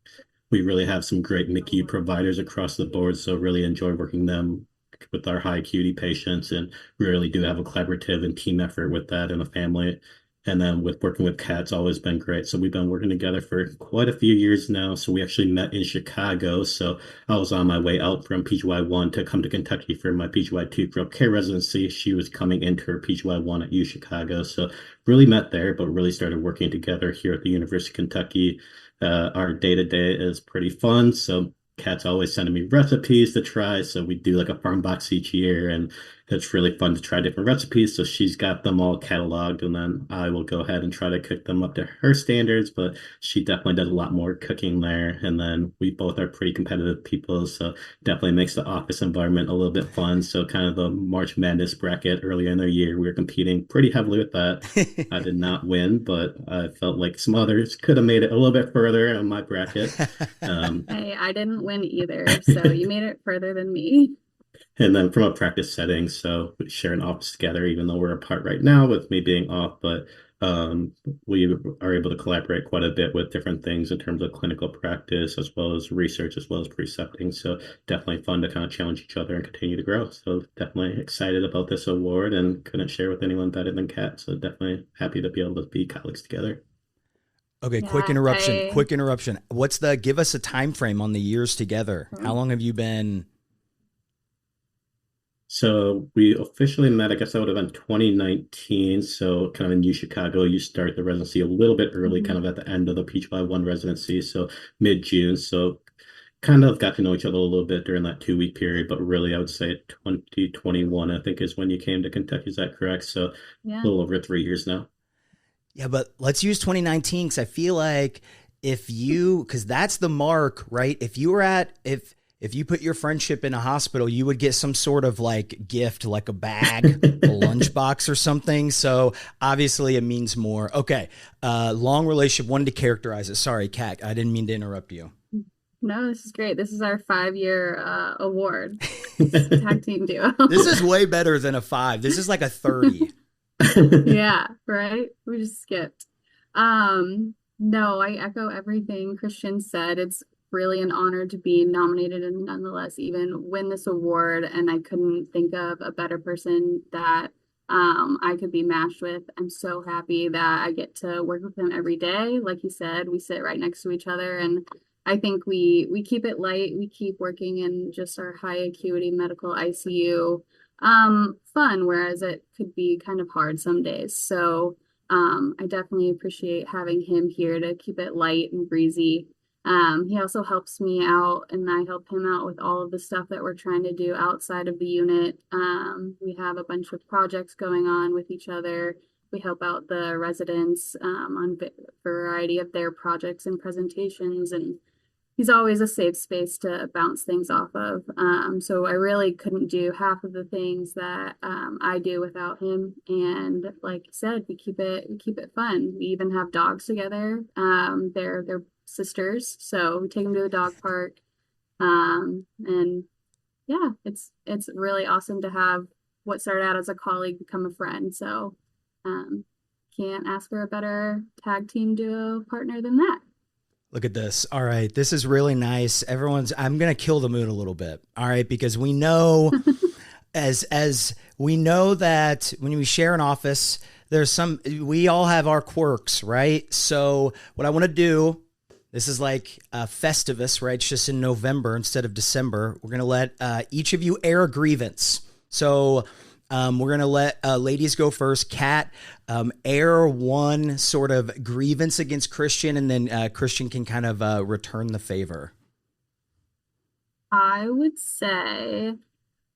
We really have some great MICU providers across the board, so really enjoy working them with our high acuity patients, and we really do have a collaborative and team effort with that and a family. And then with working with Kat, it's always been great. So we've been working together for quite a few years now. So we actually met in Chicago. So I was on my way out from PGY1 to come to Kentucky for my PGY2 girl care residency. She was coming into her PGY1 at U Chicago. So really met there, but really started working together here at the University of Kentucky. Our day-to-day is pretty fun. So Kat's always sending me recipes to try. So we do like a farm box each year, and it's really fun to try different recipes. So she's got them all cataloged, and then I will go ahead and try to cook them up to her standards. But she definitely does a lot more cooking there. And then we both are pretty competitive people. So definitely makes the office environment a little bit fun. So kind of the March Madness bracket earlier in the year, we were competing pretty heavily with that. I did not win, but I felt like some others could have made it a little bit further in my bracket. Hey, I didn't win either, so you made it further than me. And then from a practice setting, so we share an office together, even though we're apart right now with me being off, but we are able to collaborate quite a bit with different things in terms of clinical practice, as well as research, as well as precepting. So definitely fun to kind of challenge each other and continue to grow. So definitely excited about this award and couldn't share with anyone better than Kat. So definitely happy to be able to be colleagues together. Okay, Yeah, quick interruption. Give us a time frame on the years together. How long have you been? So we officially met, I guess that would have been 2019. So kind of in U Chicago, you start the residency a little bit early, kind of at the end of the PGY1 residency. So mid-June. So kind of got to know each other a little bit during that 2-week period, but really I would say 2021, I think, is when you came to Kentucky. Is that correct? So Yeah. a little over 3 years now. Yeah, but let's use 2019 because I feel like because that's the mark, right? If you put your friendship in a hospital, you would get some sort of like gift, like a bag, a lunchbox or something. So obviously it means more. Okay. Long relationship, wanted to characterize it. Sorry, Kat, I didn't mean to interrupt you. No, this is great. This is our 5-year award. Tag team duo. This is way better than a 5. This is like a 30. Yeah, right? We just skipped. No, I echo everything Christian said. It's really an honor to be nominated and nonetheless even win this award. And I couldn't think of a better person that I could be matched with. I'm so happy that I get to work with him every day. Like he said, we sit right next to each other, and I think we keep it light. We keep working in just our high acuity medical ICU fun, whereas it could be kind of hard some days. So I definitely appreciate having him here to keep it light and breezy. He also helps me out, and I help him out with all of the stuff that we're trying to do outside of the unit. We have a bunch of projects going on with each other. We help out the residents on a variety of their projects and presentations, and he's always a safe space to bounce things off of. So I really couldn't do half of the things that I do without him. And like I said, we keep it fun. We even have dogs together. They're sisters, so we take them to the dog park. And yeah, it's really awesome to have what started out as a colleague become a friend. So can't ask for a better tag team duo partner than that. Look at this. All right. This is really nice. I'm going to kill the mood a little bit. All right. Because we know as we know that when we share an office, we all have our quirks, right? So what I want to do, this is like a Festivus, right? It's just in November instead of December. We're going to let each of you air a grievance. So we're going to let ladies go first. Kat, air one sort of grievance against Christian, and then Christian can kind of return the favor. I would say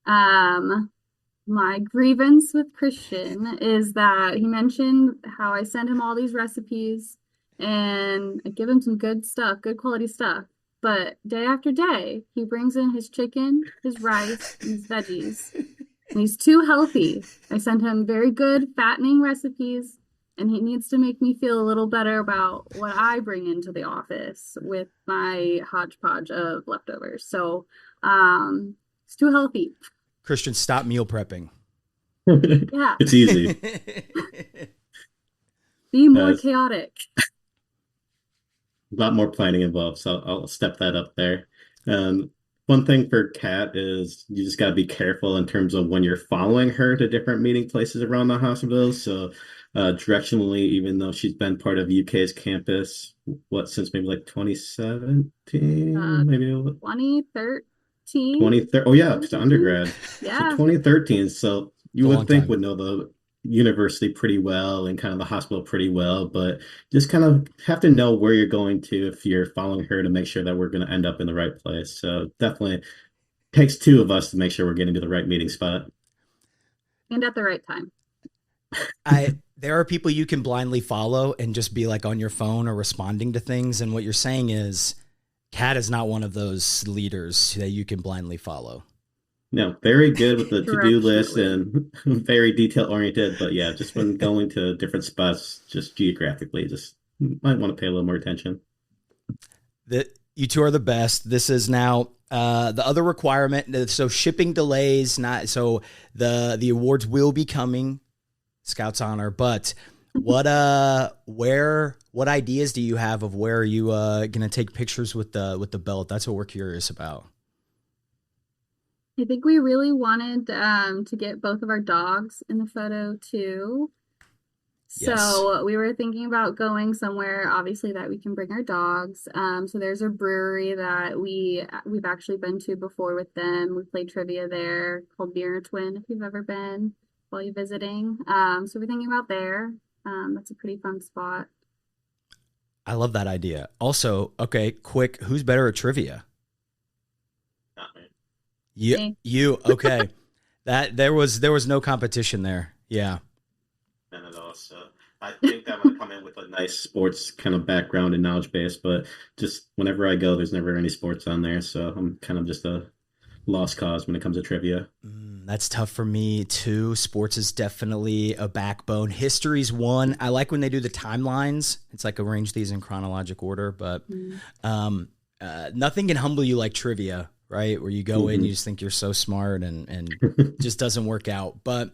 my grievance with Christian is that he mentioned how I send him all these recipes and I give him some good stuff, good quality stuff. But day after day, he brings in his chicken, his rice, and his veggies. And he's too healthy. I sent him very good, fattening recipes, and he needs to make me feel a little better about what I bring into the office with my hodgepodge of leftovers. So it's too healthy. Christian, stop meal prepping. Yeah. It's easy. Be more chaotic. A lot more planning involved, so I'll step that up there. One thing for Kat is you just got to be careful in terms of when you're following her to different meeting places around the hospital. So directionally, even though she's been part of UK's campus, since maybe like 2017, maybe 2013. 2013. Oh yeah, to undergrad. Yeah. So 2013. So you a would long think time. would know the university pretty well and kind of the hospital pretty well, but just kind of have to know where you're going to if you're following her to make sure that we're going to end up in the right place. So definitely takes two of us to make sure we're getting to the right meeting spot. And at the right time. There are people you can blindly follow and just be like on your phone or responding to things. And what you're saying is Kat is not one of those leaders that you can blindly follow. No, very good with the to-do list and very detail oriented. But yeah, just when going to different spots, just geographically, just might want to pay a little more attention. You two are the best. This is now the other requirement. So shipping delays, not so the awards will be coming. Scout's honor, but what ideas do you have of where you gonna take pictures with the belt? That's what we're curious about. I think we really wanted to get both of our dogs in the photo too. Yes. So we were thinking about going somewhere, obviously, that we can bring our dogs. So there's a brewery that we've actually been to before with them. We played trivia there, called Beer Twin, if you've ever been while you're visiting. So we're thinking about there. That's a pretty fun spot. I love that idea. Also, okay, quick, who's better at trivia? Not me. You okay. That there was no competition there. Yeah. None at all. So I think that would come in with a nice sports kind of background and knowledge base, but just whenever I go, there's never any sports on there. So I'm kind of just a lost cause when it comes to trivia. That's tough for me too. Sports is definitely a backbone. History's one. I like when they do the timelines. It's like arrange these in chronologic order, but nothing can humble you like trivia, right? Where you go in, you just think you're so smart and just doesn't work out. But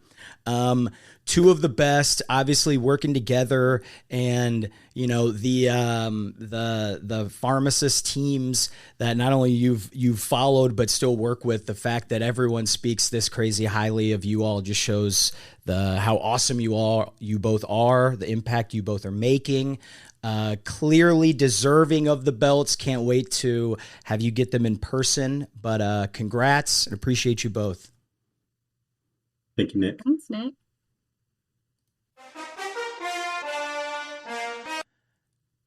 two of the best, obviously working together, and you know the pharmacist teams that not only you've followed but still work with. The fact that everyone speaks this crazy highly of you all just shows how awesome you both are, the impact you both are making. Clearly deserving of the belts. Can't wait to have you get them in person. But congrats and appreciate you both. Thank you, Nick. Thanks, Nick.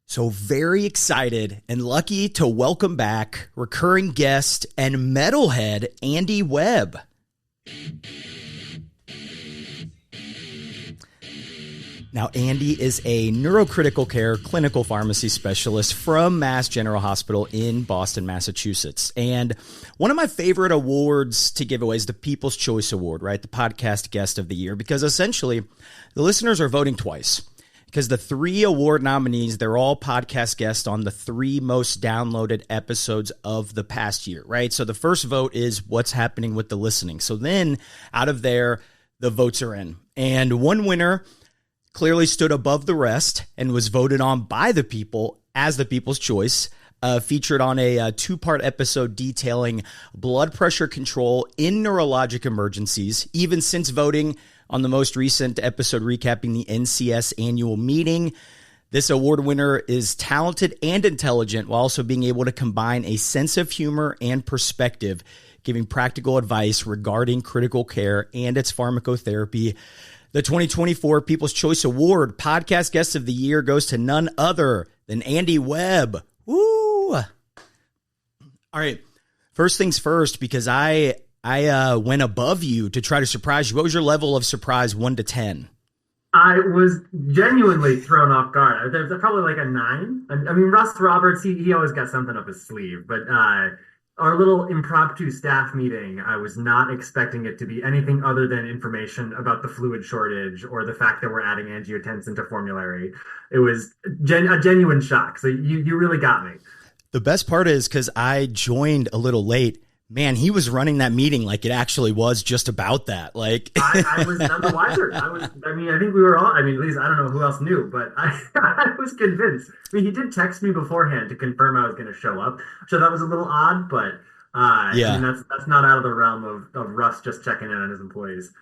So very excited and lucky to welcome back recurring guest and metalhead Andy Webb. Now, Andy is a neurocritical care clinical pharmacy specialist from Mass General Hospital in Boston, Massachusetts. And one of my favorite awards to give away is the People's Choice Award, right? The podcast guest of the year, because essentially the listeners are voting twice. Because the three award nominees, they're all podcast guests on the three most downloaded episodes of the past year, right? So the first vote is what's happening with the listening. So then out of there, the votes are in. And one winner clearly stood above the rest and was voted on by the people as the People's Choice, featured on a two-part episode detailing blood pressure control in neurologic emergencies, even since voting on the most recent episode recapping the NCS annual meeting. This award winner is talented and intelligent while also being able to combine a sense of humor and perspective, giving practical advice regarding critical care and its pharmacotherapy. The 2024 People's Choice Award Podcast Guest of the Year goes to none other than Andy Webb. Woo! All right. First things first, because I went above you to try to surprise you. What was your level of surprise, 1 to 10? I was genuinely thrown off guard. There's probably like a 9. I mean, Russ Roberts, he always got something up his sleeve, but our little impromptu staff meeting, I was not expecting it to be anything other than information about the fluid shortage or the fact that we're adding angiotensin to formulary. It was a genuine shock. So you really got me. The best part is because I joined a little late. Man, he was running that meeting like it actually was just about that. Like I was none the wiser. I think we were all, at least I don't know who else knew, but I was convinced. I mean, he did text me beforehand to confirm I was going to show up. So that was a little odd, but yeah. That's not out of the realm of Russ just checking in on his employees.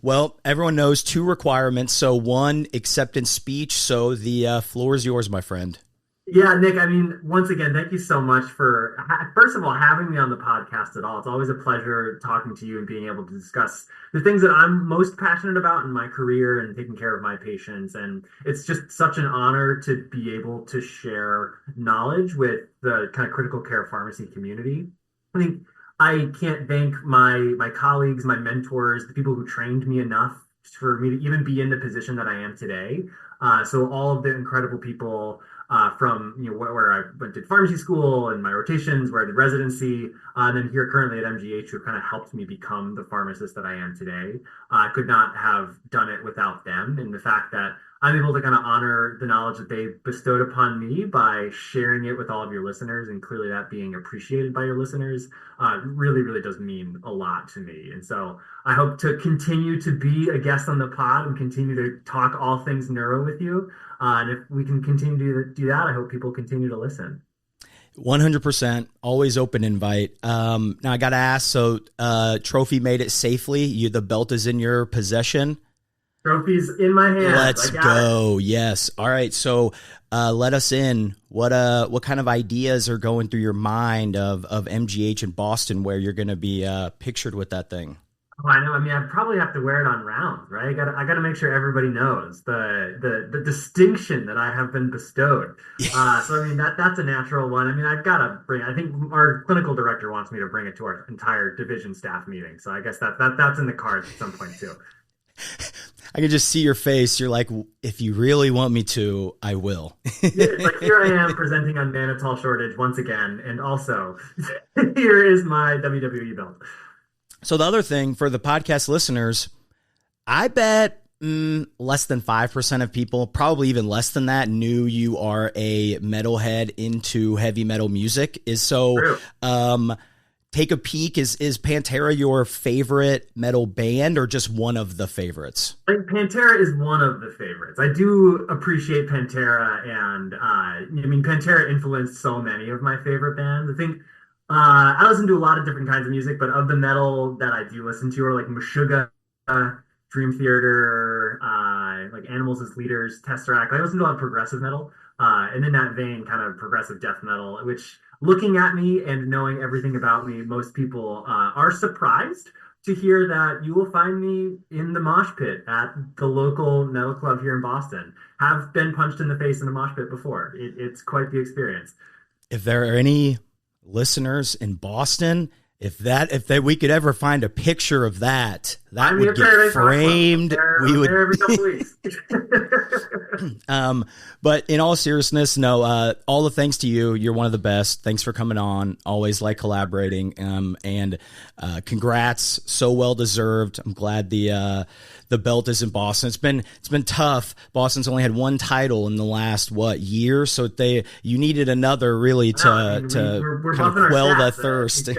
Well, everyone knows 2 requirements. So 1, acceptance speech. So the floor is yours, my friend. Yeah, Nick, I mean, once again, thank you so much for, first of all, having me on the podcast at all. It's always a pleasure talking to you and being able to discuss the things that I'm most passionate about in my career and taking care of my patients. And it's just such an honor to be able to share knowledge with the kind of critical care pharmacy community. I think I can't thank my colleagues, my mentors, the people who trained me enough for me to even be in the position that I am today. So all of the incredible people from where I went to pharmacy school and my rotations, where I did residency, and then here currently at MGH, who kind of helped me become the pharmacist that I am today. I could not have done it without them, and the fact that I'm able to kind of honor the knowledge that they bestowed upon me by sharing it with all of your listeners, and clearly that being appreciated by your listeners really, really does mean a lot to me. And so I hope to continue to be a guest on the pod and continue to talk all things neuro with you. And if we can continue to do that, I hope people continue to listen. 100%. Always open invite. Now I got to ask, so trophy made it safely. The belt is in your possession. Trophy's in my hand. Let's go. Yes. All right. So let us in. What kind of ideas are going through your mind of MGH in Boston where you're going to be pictured with that thing? Oh, I know. I mean, I probably have to wear it on rounds, right? I got to make sure everybody knows the distinction that I have been bestowed. So I mean, that's a natural one. I mean, I've got to bring. I think our clinical director wants me to bring it to our entire division staff meeting. So I guess that's in the cards at some point too. I can just see your face. You're like, if you really want me to, I will. It's like, here I am presenting on mannitol shortage once again. And also, here is my WWE belt. So the other thing for the podcast listeners, I bet less than 5% of people, probably even less than that, knew you are a metalhead into heavy metal music. Take a peek. Is Pantera your favorite metal band or just one of the favorites? I think Pantera is one of the favorites. I do appreciate Pantera, and I mean, Pantera influenced so many of my favorite bands. I think I listen to a lot of different kinds of music, but of the metal that I do listen to are like Meshuggah, Dream Theater, like Animals as Leaders, Tesseract. I listen to a lot of progressive metal, and in that vein, kind of progressive death metal, which, looking at me and knowing everything about me, most people are surprised to hear that you will find me in the mosh pit at the local metal club here in Boston. Have been punched in the face in the mosh pit before. It's quite the experience. If there are any listeners in Boston, if we could ever find a picture of that would get framed. We would every couple weeks. But in all seriousness, no, all the thanks to you. You're one of the best. Thanks for coming on. Always like collaborating. And congrats. So well deserved. I'm glad the belt is in Boston. It's been tough. Boston's only had one title in the last year, so you needed another really to we're kind of quell that thirst.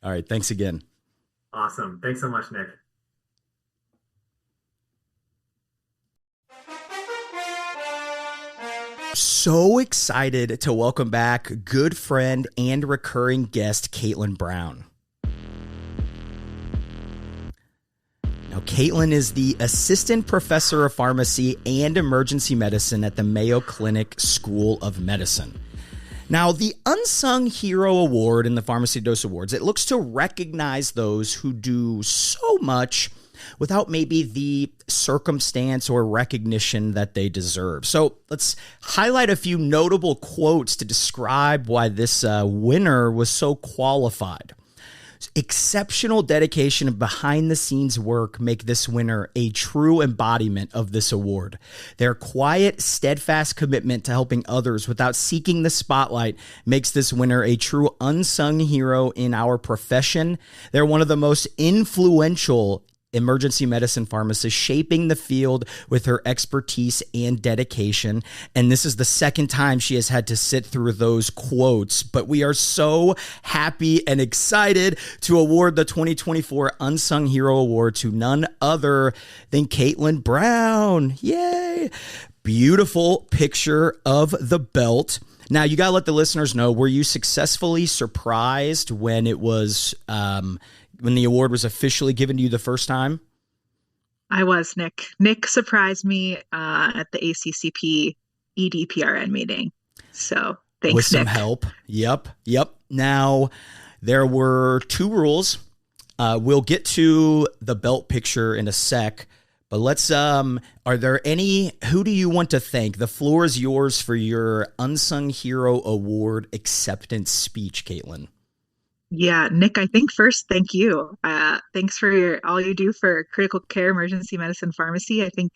All right, thanks again. Awesome. Thanks so much, Nick. So excited to welcome back good friend and recurring guest Caitlin Brown. Now, Caitlin is the Assistant Professor of Pharmacy and Emergency Medicine at the Mayo Clinic School of Medicine. Now, the Unsung Hero Award in the PharmacyToDose Awards, it looks to recognize those who do so much without maybe the circumstance or recognition that they deserve. So let's highlight a few notable quotes to describe why this winner was so qualified. Exceptional dedication and behind-the-scenes work make this winner a true embodiment of this award. Their quiet, steadfast commitment to helping others without seeking the spotlight makes this winner a true unsung hero in our profession. They're one of the most influential emergency medicine pharmacist, shaping the field with her expertise and dedication. And this is the second time she has had to sit through those quotes, but we are so happy and excited to award the 2024 Unsung Hero Award to none other than Caitlin Brown. Yay! Beautiful picture of the belt. Now, you got to let the listeners know, were you successfully surprised when it was when the award was officially given to you the first time? I was, Nick. Nick surprised me at the ACCP EDPRN meeting. So thanks, with some Nick. help. Yep. Now, there were 2 rules. We'll get to the belt picture in a sec, but let's, are there any, who do you want to thank? The floor is yours for your Unsung Hero Award acceptance speech, Caitlin. Yeah, Nick, I think first, thank you. Thanks for all you do for critical care, emergency medicine, pharmacy. I think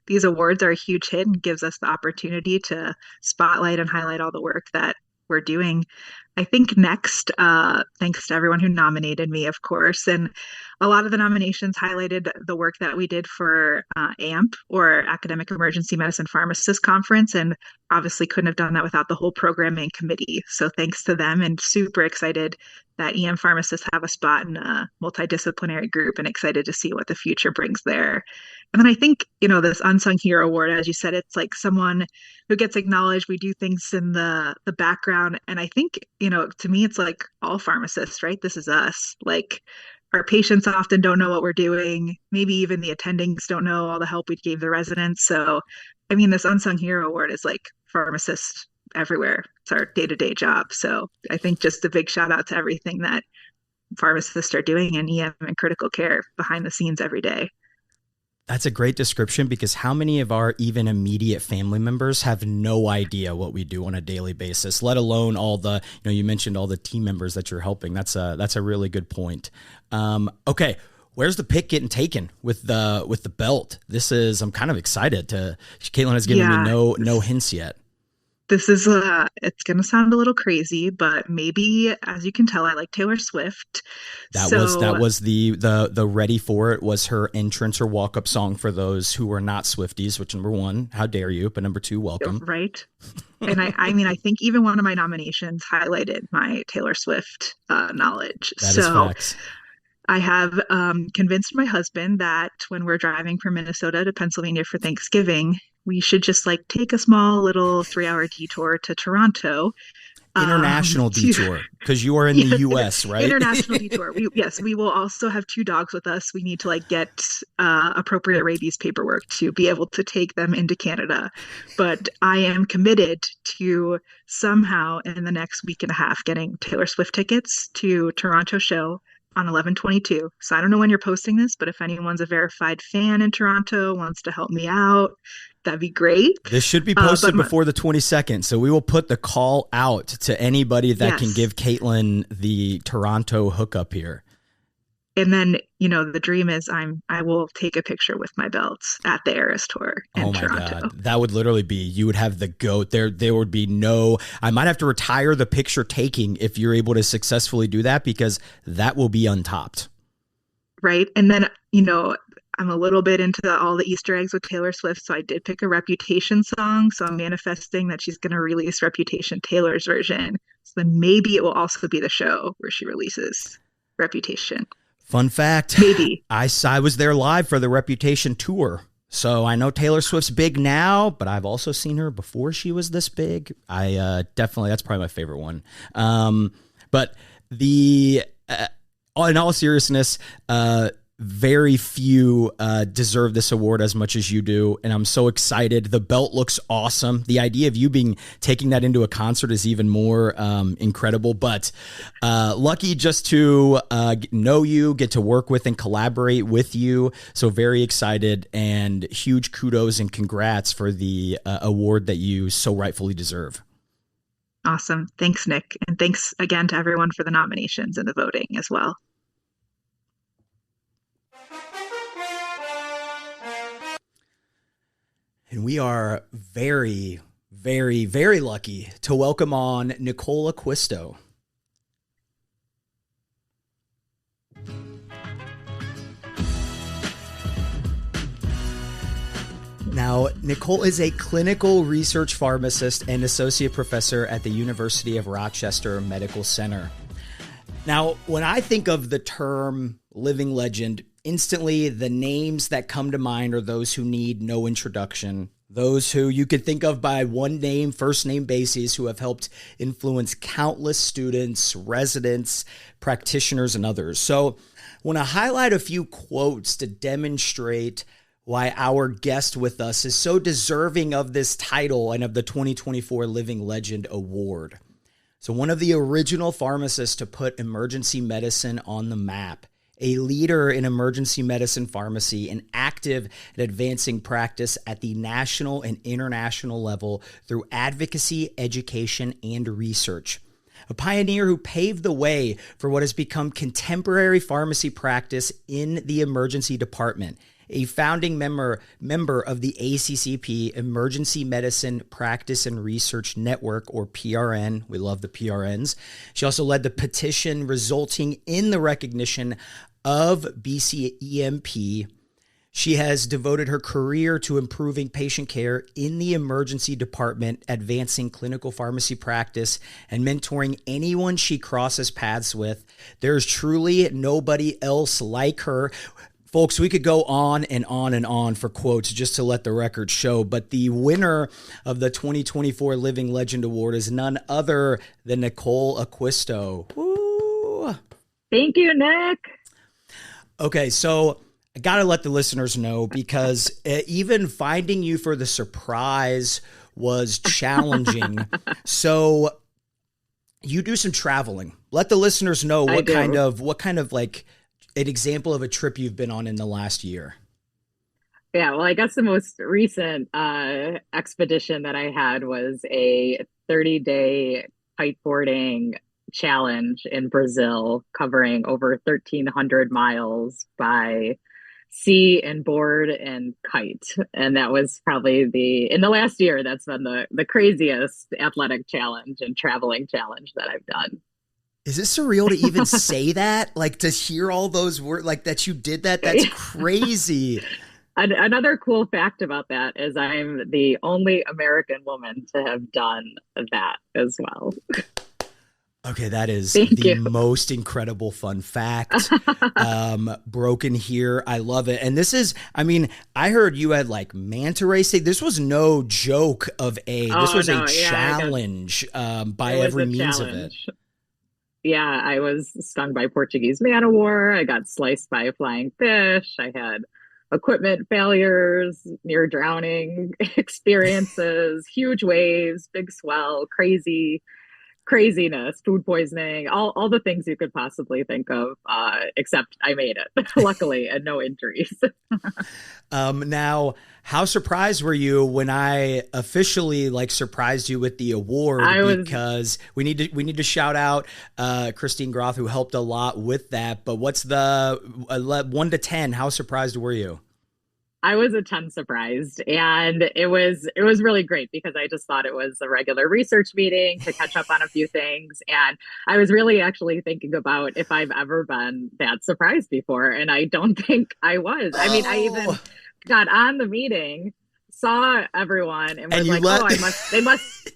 these awards are a huge hit and gives us the opportunity to spotlight and highlight all the work that we're doing. I think next, thanks to everyone who nominated me, of course. And a lot of the nominations highlighted the work that we did for AMP, or Academic Emergency Medicine Pharmacist Conference, and obviously couldn't have done that without the whole programming committee. So thanks to them, and super excited that EM pharmacists have a spot in a multidisciplinary group, and excited to see what the future brings there. And then I think, this Unsung Hero Award, as you said, it's like someone who gets acknowledged. We do things in the background. And I think, to me, it's like all pharmacists, right? This is us. Like, our patients often don't know what we're doing. Maybe even the attendings don't know all the help we gave the residents. So, I mean, this Unsung Hero Award is like pharmacists everywhere. It's our day-to-day job. So I think just a big shout out to everything that pharmacists are doing in EM and critical care behind the scenes every day. That's a great description, because how many of our even immediate family members have no idea what we do on a daily basis, let alone all the, you mentioned all the team members that you're helping. That's a really good point. Okay. Where's the pick getting taken with the belt? I'm kind of excited Caitlin has given me no hints yet. This is it's going to sound a little crazy, but maybe, as you can tell, I like Taylor Swift. That was the ready for it was her entrance or walk up song for those who were not Swifties, which, number 1, how dare you? But number 2, welcome. Right. And I think even one of my nominations highlighted my Taylor Swift knowledge. That is facts. I have convinced my husband that when we're driving from Minnesota to Pennsylvania for Thanksgiving, we should just take a small little 3-hour detour to Toronto. International detour, because you are in the U.S., right? International detour. We will also have 2 dogs with us. We need to get appropriate rabies paperwork to be able to take them into Canada. But I am committed to somehow in the next week and a half getting Taylor Swift tickets to Toronto show on 11/22. So I don't know when you're posting this, but if anyone's a verified fan in Toronto, wants to help me out, that'd be great. This should be posted before the 22nd. So we will put the call out to anybody that can give Caitlin the Toronto hookup here. And then, the dream is I will take a picture with my belts at the Eras Tour in Toronto. God. That would literally be, you would have the GOAT. There would be I might have to retire the picture taking if you're able to successfully do that, because that will be untopped. Right. And then, I'm a little bit into all the Easter eggs with Taylor Swift. So I did pick a Reputation song. So I'm manifesting that she's going to release Reputation Taylor's version. So then maybe it will also be the show where she releases Reputation. Fun fact. Maybe. I was there live for the Reputation tour. So I know Taylor Swift's big now, but I've also seen her before she was this big. That's probably my favorite one. But in all seriousness, very few deserve this award as much as you do, and I'm so excited. The belt looks awesome. The idea of you taking that into a concert is even more incredible, but lucky just to know you, get to work with and collaborate with you. So very excited, and huge kudos and congrats for the award that you so rightfully deserve. Awesome. Thanks, Nick. And thanks again to everyone for the nominations and the voting as well. And we are very, very, very lucky to welcome on Nicole Acquisto. Now, Nicole is a clinical research pharmacist and associate professor at the University of Rochester Medical Center. Now, when I think of the term living legend, instantly the names that come to mind are those who need no introduction, those who you could think of by one name, first name basis, who have helped influence countless students, residents, practitioners, and others. So Want to highlight a few quotes to demonstrate why our guest with us is so deserving of this title and of the 2024 Living Legend Award. So one of the original pharmacists to put emergency medicine on the map, a leader in emergency medicine pharmacy, and active in advancing practice at the national and international level through advocacy, education, and research. A pioneer who paved the way for what has become contemporary pharmacy practice in the emergency department. A founding member of the ACCP, Emergency Medicine Practice and Research Network, or PRN. We love the PRNs. She also led the petition resulting in the recognition of BCCCP. She has devoted her career to improving patient care in the emergency department, advancing clinical pharmacy practice, and mentoring anyone she crosses paths with. There's truly nobody else like her. Folks, we could go on and on and on for quotes just to let the record show, but the winner of the 2024 Living Legend Award is none other than Nicole Acquisto. Woo! Thank you, Nick. Okay, so I got to let the listeners know, because even finding you for the surprise was challenging. So you do some traveling. Let the listeners know what kind of like an example of a trip you've been on in the last year. Yeah, well, I guess the most recent expedition that I had was a 30-day kiteboarding challenge in Brazil, covering over 1,300 miles by sea and board and kite. And that was probably in the last year, that's been the craziest athletic challenge and traveling challenge that I've done. Is it surreal to even say that? Like, to hear all those words, like that you did that? That's crazy. Another cool fact about that is I'm the only American woman to have done that as well. Okay, that is the most incredible fun fact. Broken here. I love it. And this is, I mean, I heard you had like manta ray stay. This was no joke of this was a challenge by every means of it. Yeah, I was stung by Portuguese man-o-war. I got sliced by a flying fish. I had equipment failures, near drowning experiences, huge waves, big swell, craziness, food poisoning, all the things you could possibly think of, except I made it, luckily, and no injuries. Now, how surprised were you when I officially surprised you with the award? Because we need to shout out Christine Groth, who helped a lot with that. But what's the 1 to 10? How surprised were you? I was a ton surprised, and it was really great because I just thought it was a regular research meeting to catch up on a few things. And I was really actually thinking about if I've ever been that surprised before. And I don't think I was. I mean, I even got on the meeting, saw everyone, and was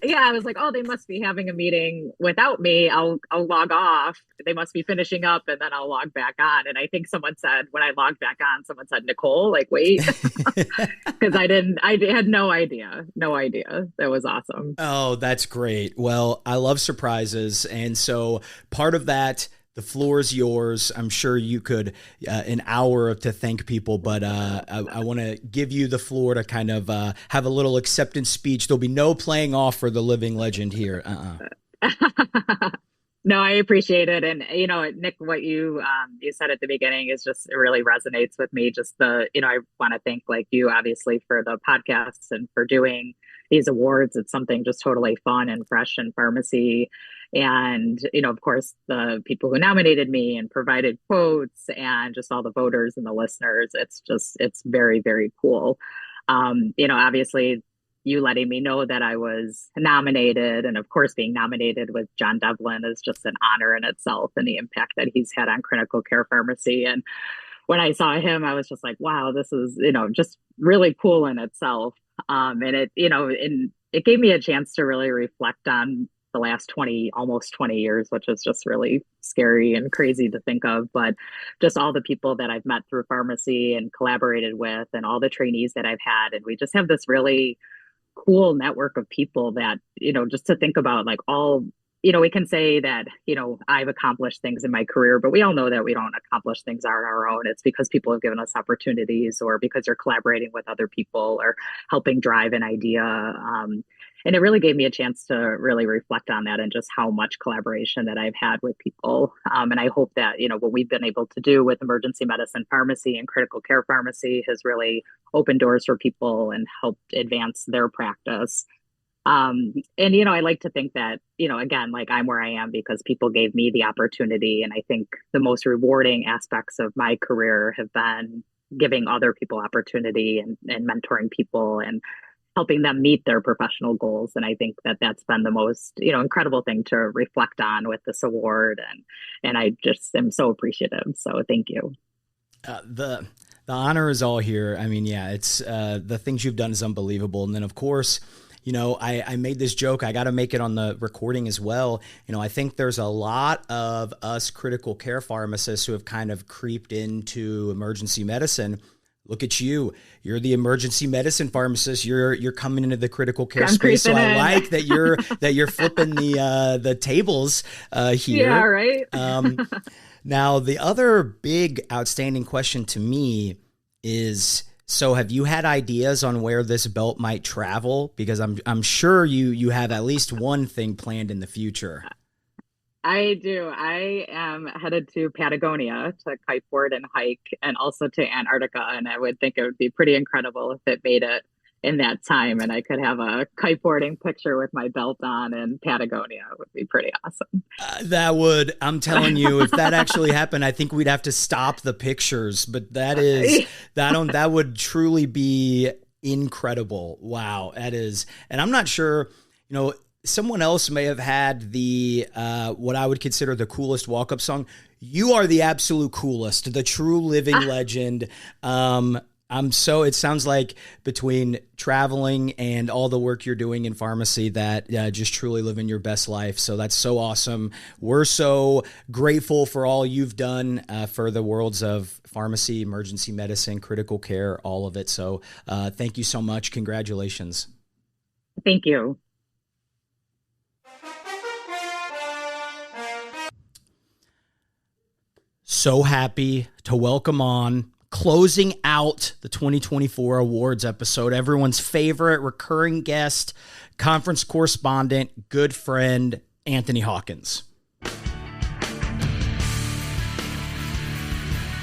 I was like, oh, they must be having a meeting without me. I'll log off. They must be finishing up, and then I'll log back on. And I think someone said, when I logged back on, someone said, Nicole, wait, because I had no idea. That was awesome. Oh, that's great. Well, I love surprises. And so part of that, the floor is yours. I'm sure you could an hour to thank people, but I want to give you the floor to kind of have a little acceptance speech. There'll be no playing off for the living legend here. No, I appreciate it. And, Nick, what you said at the beginning is just, it really resonates with me. Just I want to thank you, obviously, for the podcasts and for doing these awards. It's something just totally fun and fresh in pharmacy. And, of course, the people who nominated me and provided quotes, and just all the voters and the listeners. It's very, very cool. Obviously, you letting me know that I was nominated, and of course being nominated with John Devlin is just an honor in itself, and the impact that he's had on critical care pharmacy. And when I saw him, I was just like, wow, this is, just really cool in itself. And it gave me a chance to really reflect on the last almost 20 years, which is just really scary and crazy to think of. But just all the people that I've met through pharmacy and collaborated with, and all the trainees that I've had. And we just have this really cool network of people that, just to think about, all we can say that, I've accomplished things in my career, but we all know that we don't accomplish things on our own. It's because people have given us opportunities, or because you're collaborating with other people or helping drive an idea. And it really gave me a chance to really reflect on that and just how much collaboration that I've had with people. And I hope that, what we've been able to do with emergency medicine pharmacy and critical care pharmacy has really opened doors for people and helped advance their practice. And, I like to think that, again, like I'm where I am because people gave me the opportunity. And I think the most rewarding aspects of my career have been giving other people opportunity and mentoring people and helping them meet their professional goals. And I think that that's been the most, incredible thing to reflect on with this award. And I just am so appreciative. So thank you. The honor is all here. I mean, yeah, it's the things you've done is unbelievable. And then of course, I made this joke. I got to make it on the recording as well. I think there's a lot of us critical care pharmacists who have kind of creeped into emergency medicine. Look at you. You're the emergency medicine pharmacist. You're coming into the critical care space. So I like that you're flipping the tables here. Yeah, right. Now the other big outstanding question to me is, so have you had ideas on where this belt might travel? Because I'm sure you have at least one thing planned in the future. I do. I am headed to Patagonia to kiteboard and hike, and also to Antarctica. And I would think it would be pretty incredible if it made it in that time, and I could have a kiteboarding picture with my belt on in Patagonia. It would be pretty awesome. I'm telling you, if that actually happened, I think we'd have to stop the pictures. But that would truly be incredible. Wow, that is. And I'm not sure, someone else may have had the what I would consider the coolest walk-up song. You are the absolute coolest, the true living legend. It sounds like between traveling and all the work you're doing in pharmacy that just truly living your best life. So that's so awesome. We're so grateful for all you've done for the worlds of pharmacy, emergency medicine, critical care, all of it. So thank you so much. Congratulations. Thank you. So happy to welcome on, closing out the 2024 awards episode, everyone's favorite recurring guest, conference correspondent, good friend, Anthony Hawkins.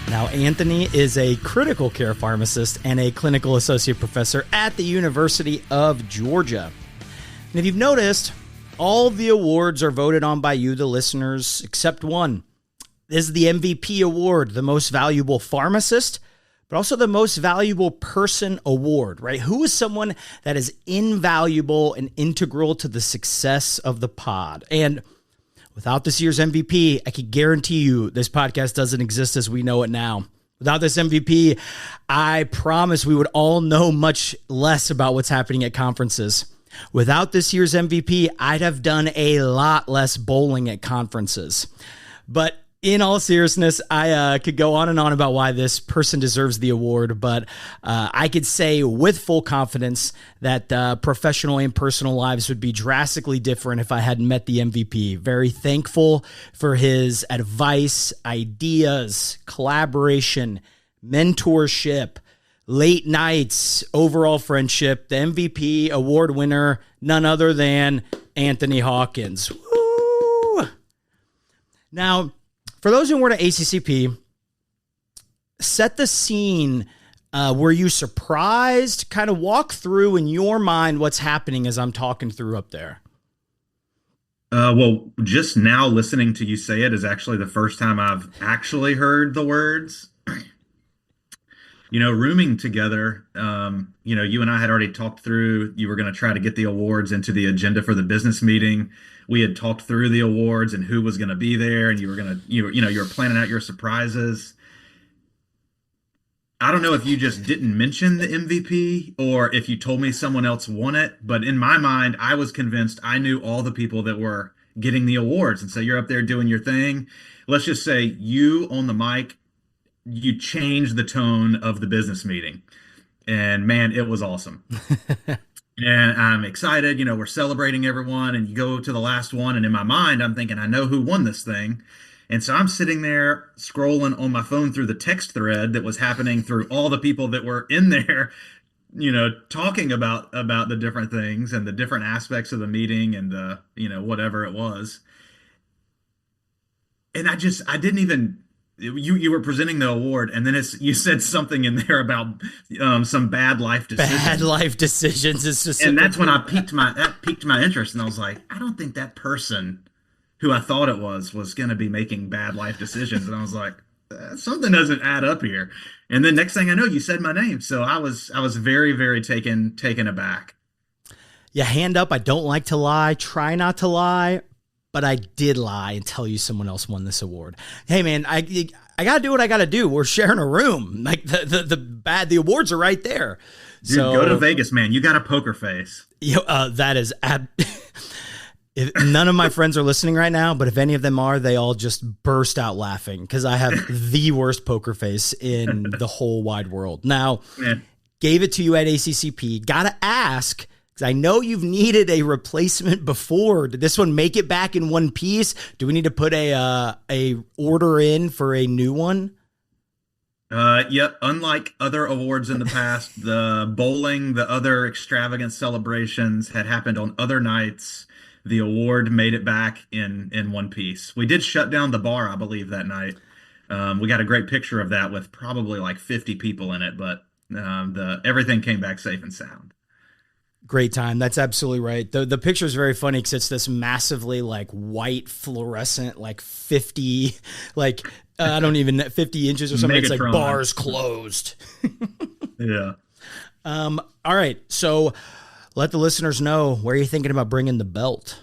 Now, Anthony is a critical care pharmacist and a clinical associate professor at the University of Georgia. And if you've noticed, all the awards are voted on by you, the listeners, except one. This is the MVP award, the most valuable pharmacist, but also the most valuable person award, right? Who is someone that is invaluable and integral to the success of the pod? And without this year's MVP, I can guarantee you this podcast doesn't exist as we know it now. Without this MVP, I promise we would all know much less about what's happening at conferences. Without this year's MVP, I'd have done a lot less bowling at conferences. But in all seriousness, I could go on and on about why this person deserves the award, but I could say with full confidence that professional and personal lives would be drastically different if I hadn't met the MVP. Very thankful for his advice, ideas, collaboration, mentorship, late nights, overall friendship. The MVP award winner, none other than Anthony Hawkins. Woo! Now, for those who weren't at ACCP, set the scene. Were you surprised? Kind of walk through in your mind what's happening as I'm talking through up there. Well, just now listening to you say it is actually the first time I've actually heard the words. Rooming together, you and I had already talked through, you were going to try to get the awards into the agenda for the business meeting. We had talked through the awards and who was going to be there, and you were planning out your surprises. I don't know if you just didn't mention the MVP or if you told me someone else won it, but in my mind, I was convinced I knew all the people that were getting the awards. And so you're up there doing your thing. Let's just say you on the mic, you changed the tone of the business meeting, and man, it was awesome. And I'm excited, we're celebrating everyone, and you go to the last one, and in my mind, I'm thinking, I know who won this thing. And so I'm sitting there scrolling on my phone through the text thread that was happening through all the people that were in there, talking about the different things and the different aspects of the meeting and whatever it was. And I didn't even, you were presenting the award, and then you said something in there about some bad life decisions. Bad life decisions is just, and that's when that piqued my interest, and I was like, I don't think that person who I thought it was going to be making bad life decisions, and I was like, something doesn't add up here. And then next thing I know, you said my name, so I was very, very taken aback. Yeah, hand up. I don't like to lie. Try not to lie. But I did lie and tell you someone else won this award. Hey man, I gotta do what I gotta do. We're sharing a room. Like the awards are right there. Dude, so go to Vegas, man. You got a poker face. That is none of my friends are listening right now, but if any of them are, they all just burst out laughing because I have the worst poker face in the whole wide world. Now, gave it to you at ACCP. Gotta ask. I know you've needed a replacement before. Did this one make it back in one piece? Do we need to put a order in for a new one? Yep. Unlike other awards in the past, the bowling, the other extravagant celebrations had happened on other nights. The award made it back in one piece. We did shut down the bar, I believe, that night. We got a great picture of that with probably like 50 people in it, but everything came back safe and sound. Great time. That's absolutely right. The picture is very funny because it's this massively like white fluorescent, like 50, like I don't even 50 inches or something. Megatron. It's like bars closed. Yeah. All right. So let the listeners know where you're thinking about bringing the belt.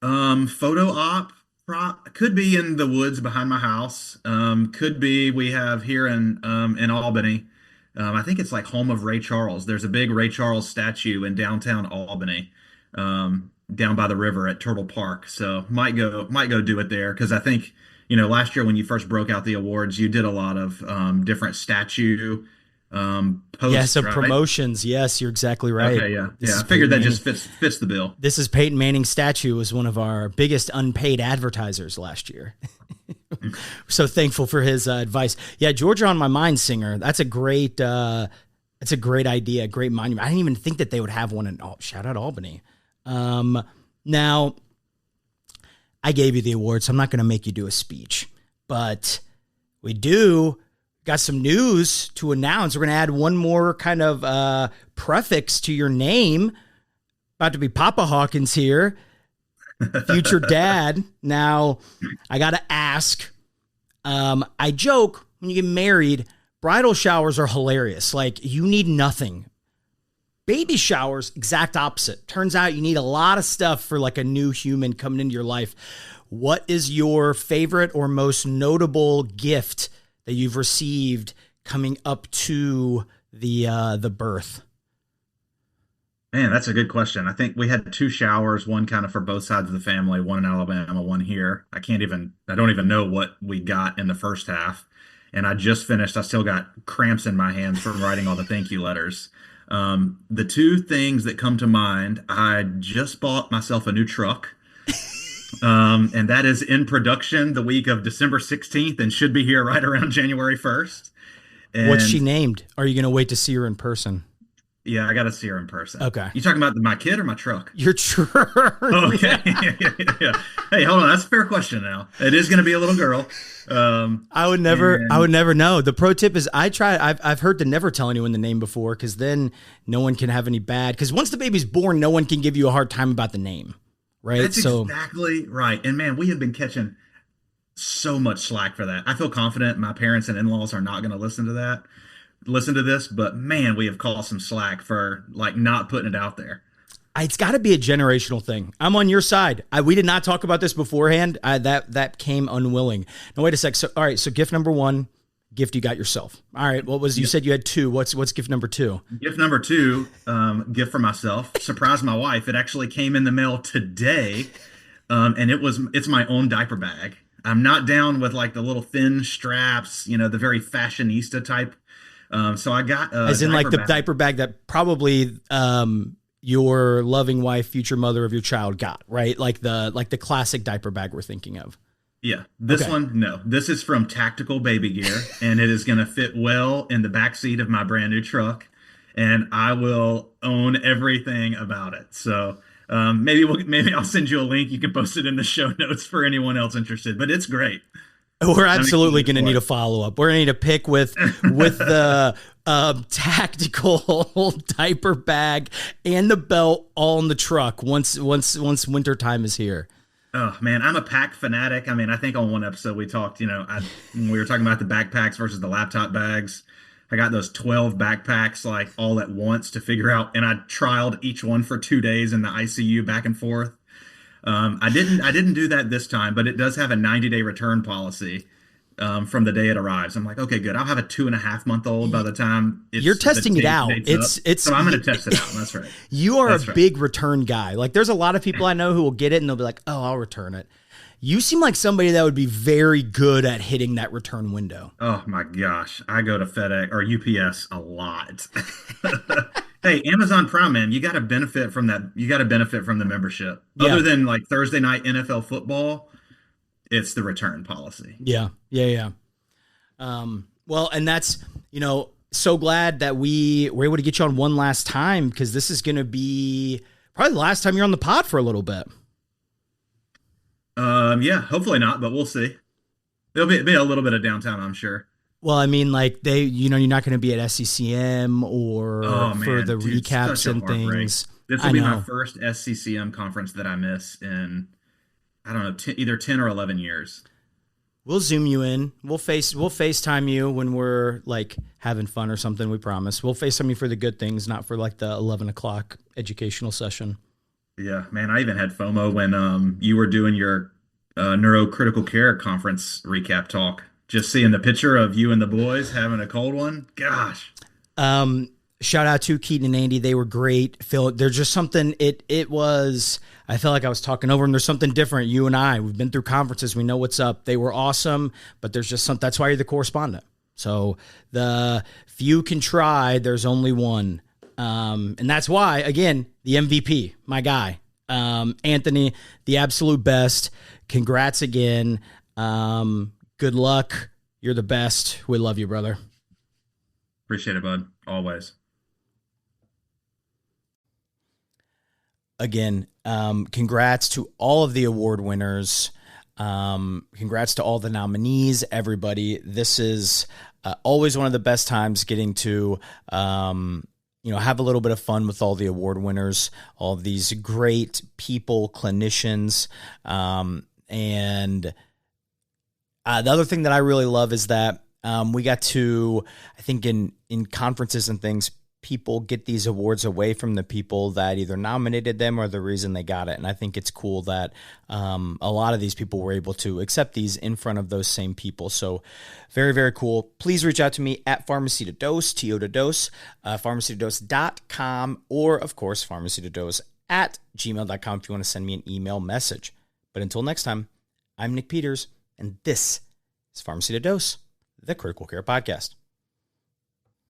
Photo op could be in the woods behind my house. Could be we have here in Albany. I think it's like home of Ray Charles. There's a big Ray Charles statue in downtown Albany, down by the river at Turtle Park. So might go do it there because I think last year when you first broke out the awards, you did a lot of different statue posts. Yeah, some right? promotions. Yes, you're exactly right. Okay, yeah. I figured that just fits the bill. This is Peyton Manning's statue was one of our biggest unpaid advertisers last year. So thankful for his advice. Yeah, Georgia on My Mind singer. That's a great idea, great monument. I didn't even think that they would have one in shout out Albany. Now I gave you the award, so I'm not going to make you do a speech, but we got some news to announce. We're going to add one more kind of prefix to your name. About to be Papa Hawkins here. Future dad. Now, I got to ask, I joke when you get married, bridal showers are hilarious. Like, you need nothing. Baby showers, exact opposite. Turns out you need a lot of stuff for like a new human coming into your life. What is your favorite or most notable gift that you've received coming up to the birth? Man, that's a good question. I think we had 2 showers, one kind of for both sides of the family, one in Alabama, one here. I don't even know what we got in the first half. And I just finished. I still got cramps in my hands from writing all the thank you letters. The 2 things that come to mind, I just bought myself a new truck. And that is in production the week of December 16th and should be here right around January 1st. And what's she named? Are you going to wait to see her in person? Yeah, I got to see her in person. Okay. You talking about my kid or my truck? Your truck. Oh, okay. Yeah. Hey, hold on. That's a fair question now. It is going to be a little girl. I would never know. The pro tip is I've heard to never tell anyone the name before because then no one can have any bad. Because once the baby's born, no one can give you a hard time about the name. Right. That's exactly right. And man, we have been catching so much slack for that. I feel confident my parents and in-laws are not going to listen to this, but man, we have caught some slack for like not putting it out there. It's got to be a generational thing. I'm on your side. We did not talk about this beforehand. That came unwilling. Now wait a sec. So all right. So gift number 1, gift you got yourself. All right. What was you said you had 2? What's gift number 2? Gift number 2, gift for myself. Surprise my wife. It actually came in the mail today, and it's my own diaper bag. I'm not down with like the little thin straps, the very fashionista type So I got as in like the diaper bag that probably your loving wife, future mother of your child got, right? Like the classic diaper bag we're thinking of. Yeah, this one, no. This is from Tactical Baby Gear, and it is going to fit well in the back seat of my brand new truck, and I will own everything about it. So maybe I'll send you a link. You can post it in the show notes for anyone else interested. But it's great. We're absolutely going to need a follow up. We're going to need a pic with the tactical diaper bag and the belt all in the truck once winter time is here. Oh man, I'm a pack fanatic. I mean, I think on one episode we talked, when we were talking about the backpacks versus the laptop bags. I got those 12 backpacks like all at once to figure out, and I trialed each one for 2 days in the ICU back and forth. I didn't do that this time, but it does have a 90-day return policy from the day it arrives. I'm like, okay, good. I'll have a 2.5-month-old by the time you're testing it out. So I'm going to test it out. That's right. You are a big return guy. Like there's a lot of people I know who will get it and they'll be like, oh, I'll return it. You seem like somebody that would be very good at hitting that return window. Oh my gosh. I go to FedEx or UPS a lot. Hey, Amazon Prime, man, you got to benefit from that. You got to benefit from the membership. Yeah. Other than like Thursday night NFL football, it's the return policy. Yeah. Well, and that's, so glad that we were able to get you on one last time because this is going to be probably the last time you're on the pod for a little bit. Yeah, hopefully not, but we'll see. There'll be a little bit of downtime, I'm sure. Well, I mean, like you're not going to be at FCCM or for the recaps and things. This will be my first FCCM conference that I miss in, I don't know, either 10 or 11 years. We'll Zoom you in. We'll FaceTime you when we're like having fun or something. We promise. We'll FaceTime you for the good things, not for like the 11 o'clock educational session. Yeah, man, I even had FOMO when you were doing your neurocritical care conference recap talk. Just seeing the picture of you and the boys having a cold one. Gosh. Shout out to Keaton and Andy. They were great. Phil, there's just something, it was, I felt like I was talking over them. There's something different. You and we've been through conferences. We know what's up. They were awesome, but there's just that's why you're the correspondent. So the few can try, there's only one. And that's why, again, the MVP, my guy, Anthony, the absolute best. Congrats again. Good luck. You're the best. We love you, brother. Appreciate it, bud. Always. Again, congrats to all of the award winners. Congrats to all the nominees, everybody. This is always one of the best times getting to, have a little bit of fun with all the award winners, all of these great people, clinicians, and the other thing that I really love is that we got to, I think in conferences and things, people get these awards away from the people that either nominated them or the reason they got it. And I think it's cool that a lot of these people were able to accept these in front of those same people. So very, very cool. Please reach out to me at PharmacyToDose, TO2Dose, PharmacyToDose.com, or of course, PharmacyToDose at gmail.com if you want to send me an email message. But until next time, I'm Nick Peters, and this is Pharmacy to Dose, the Critical Care Podcast.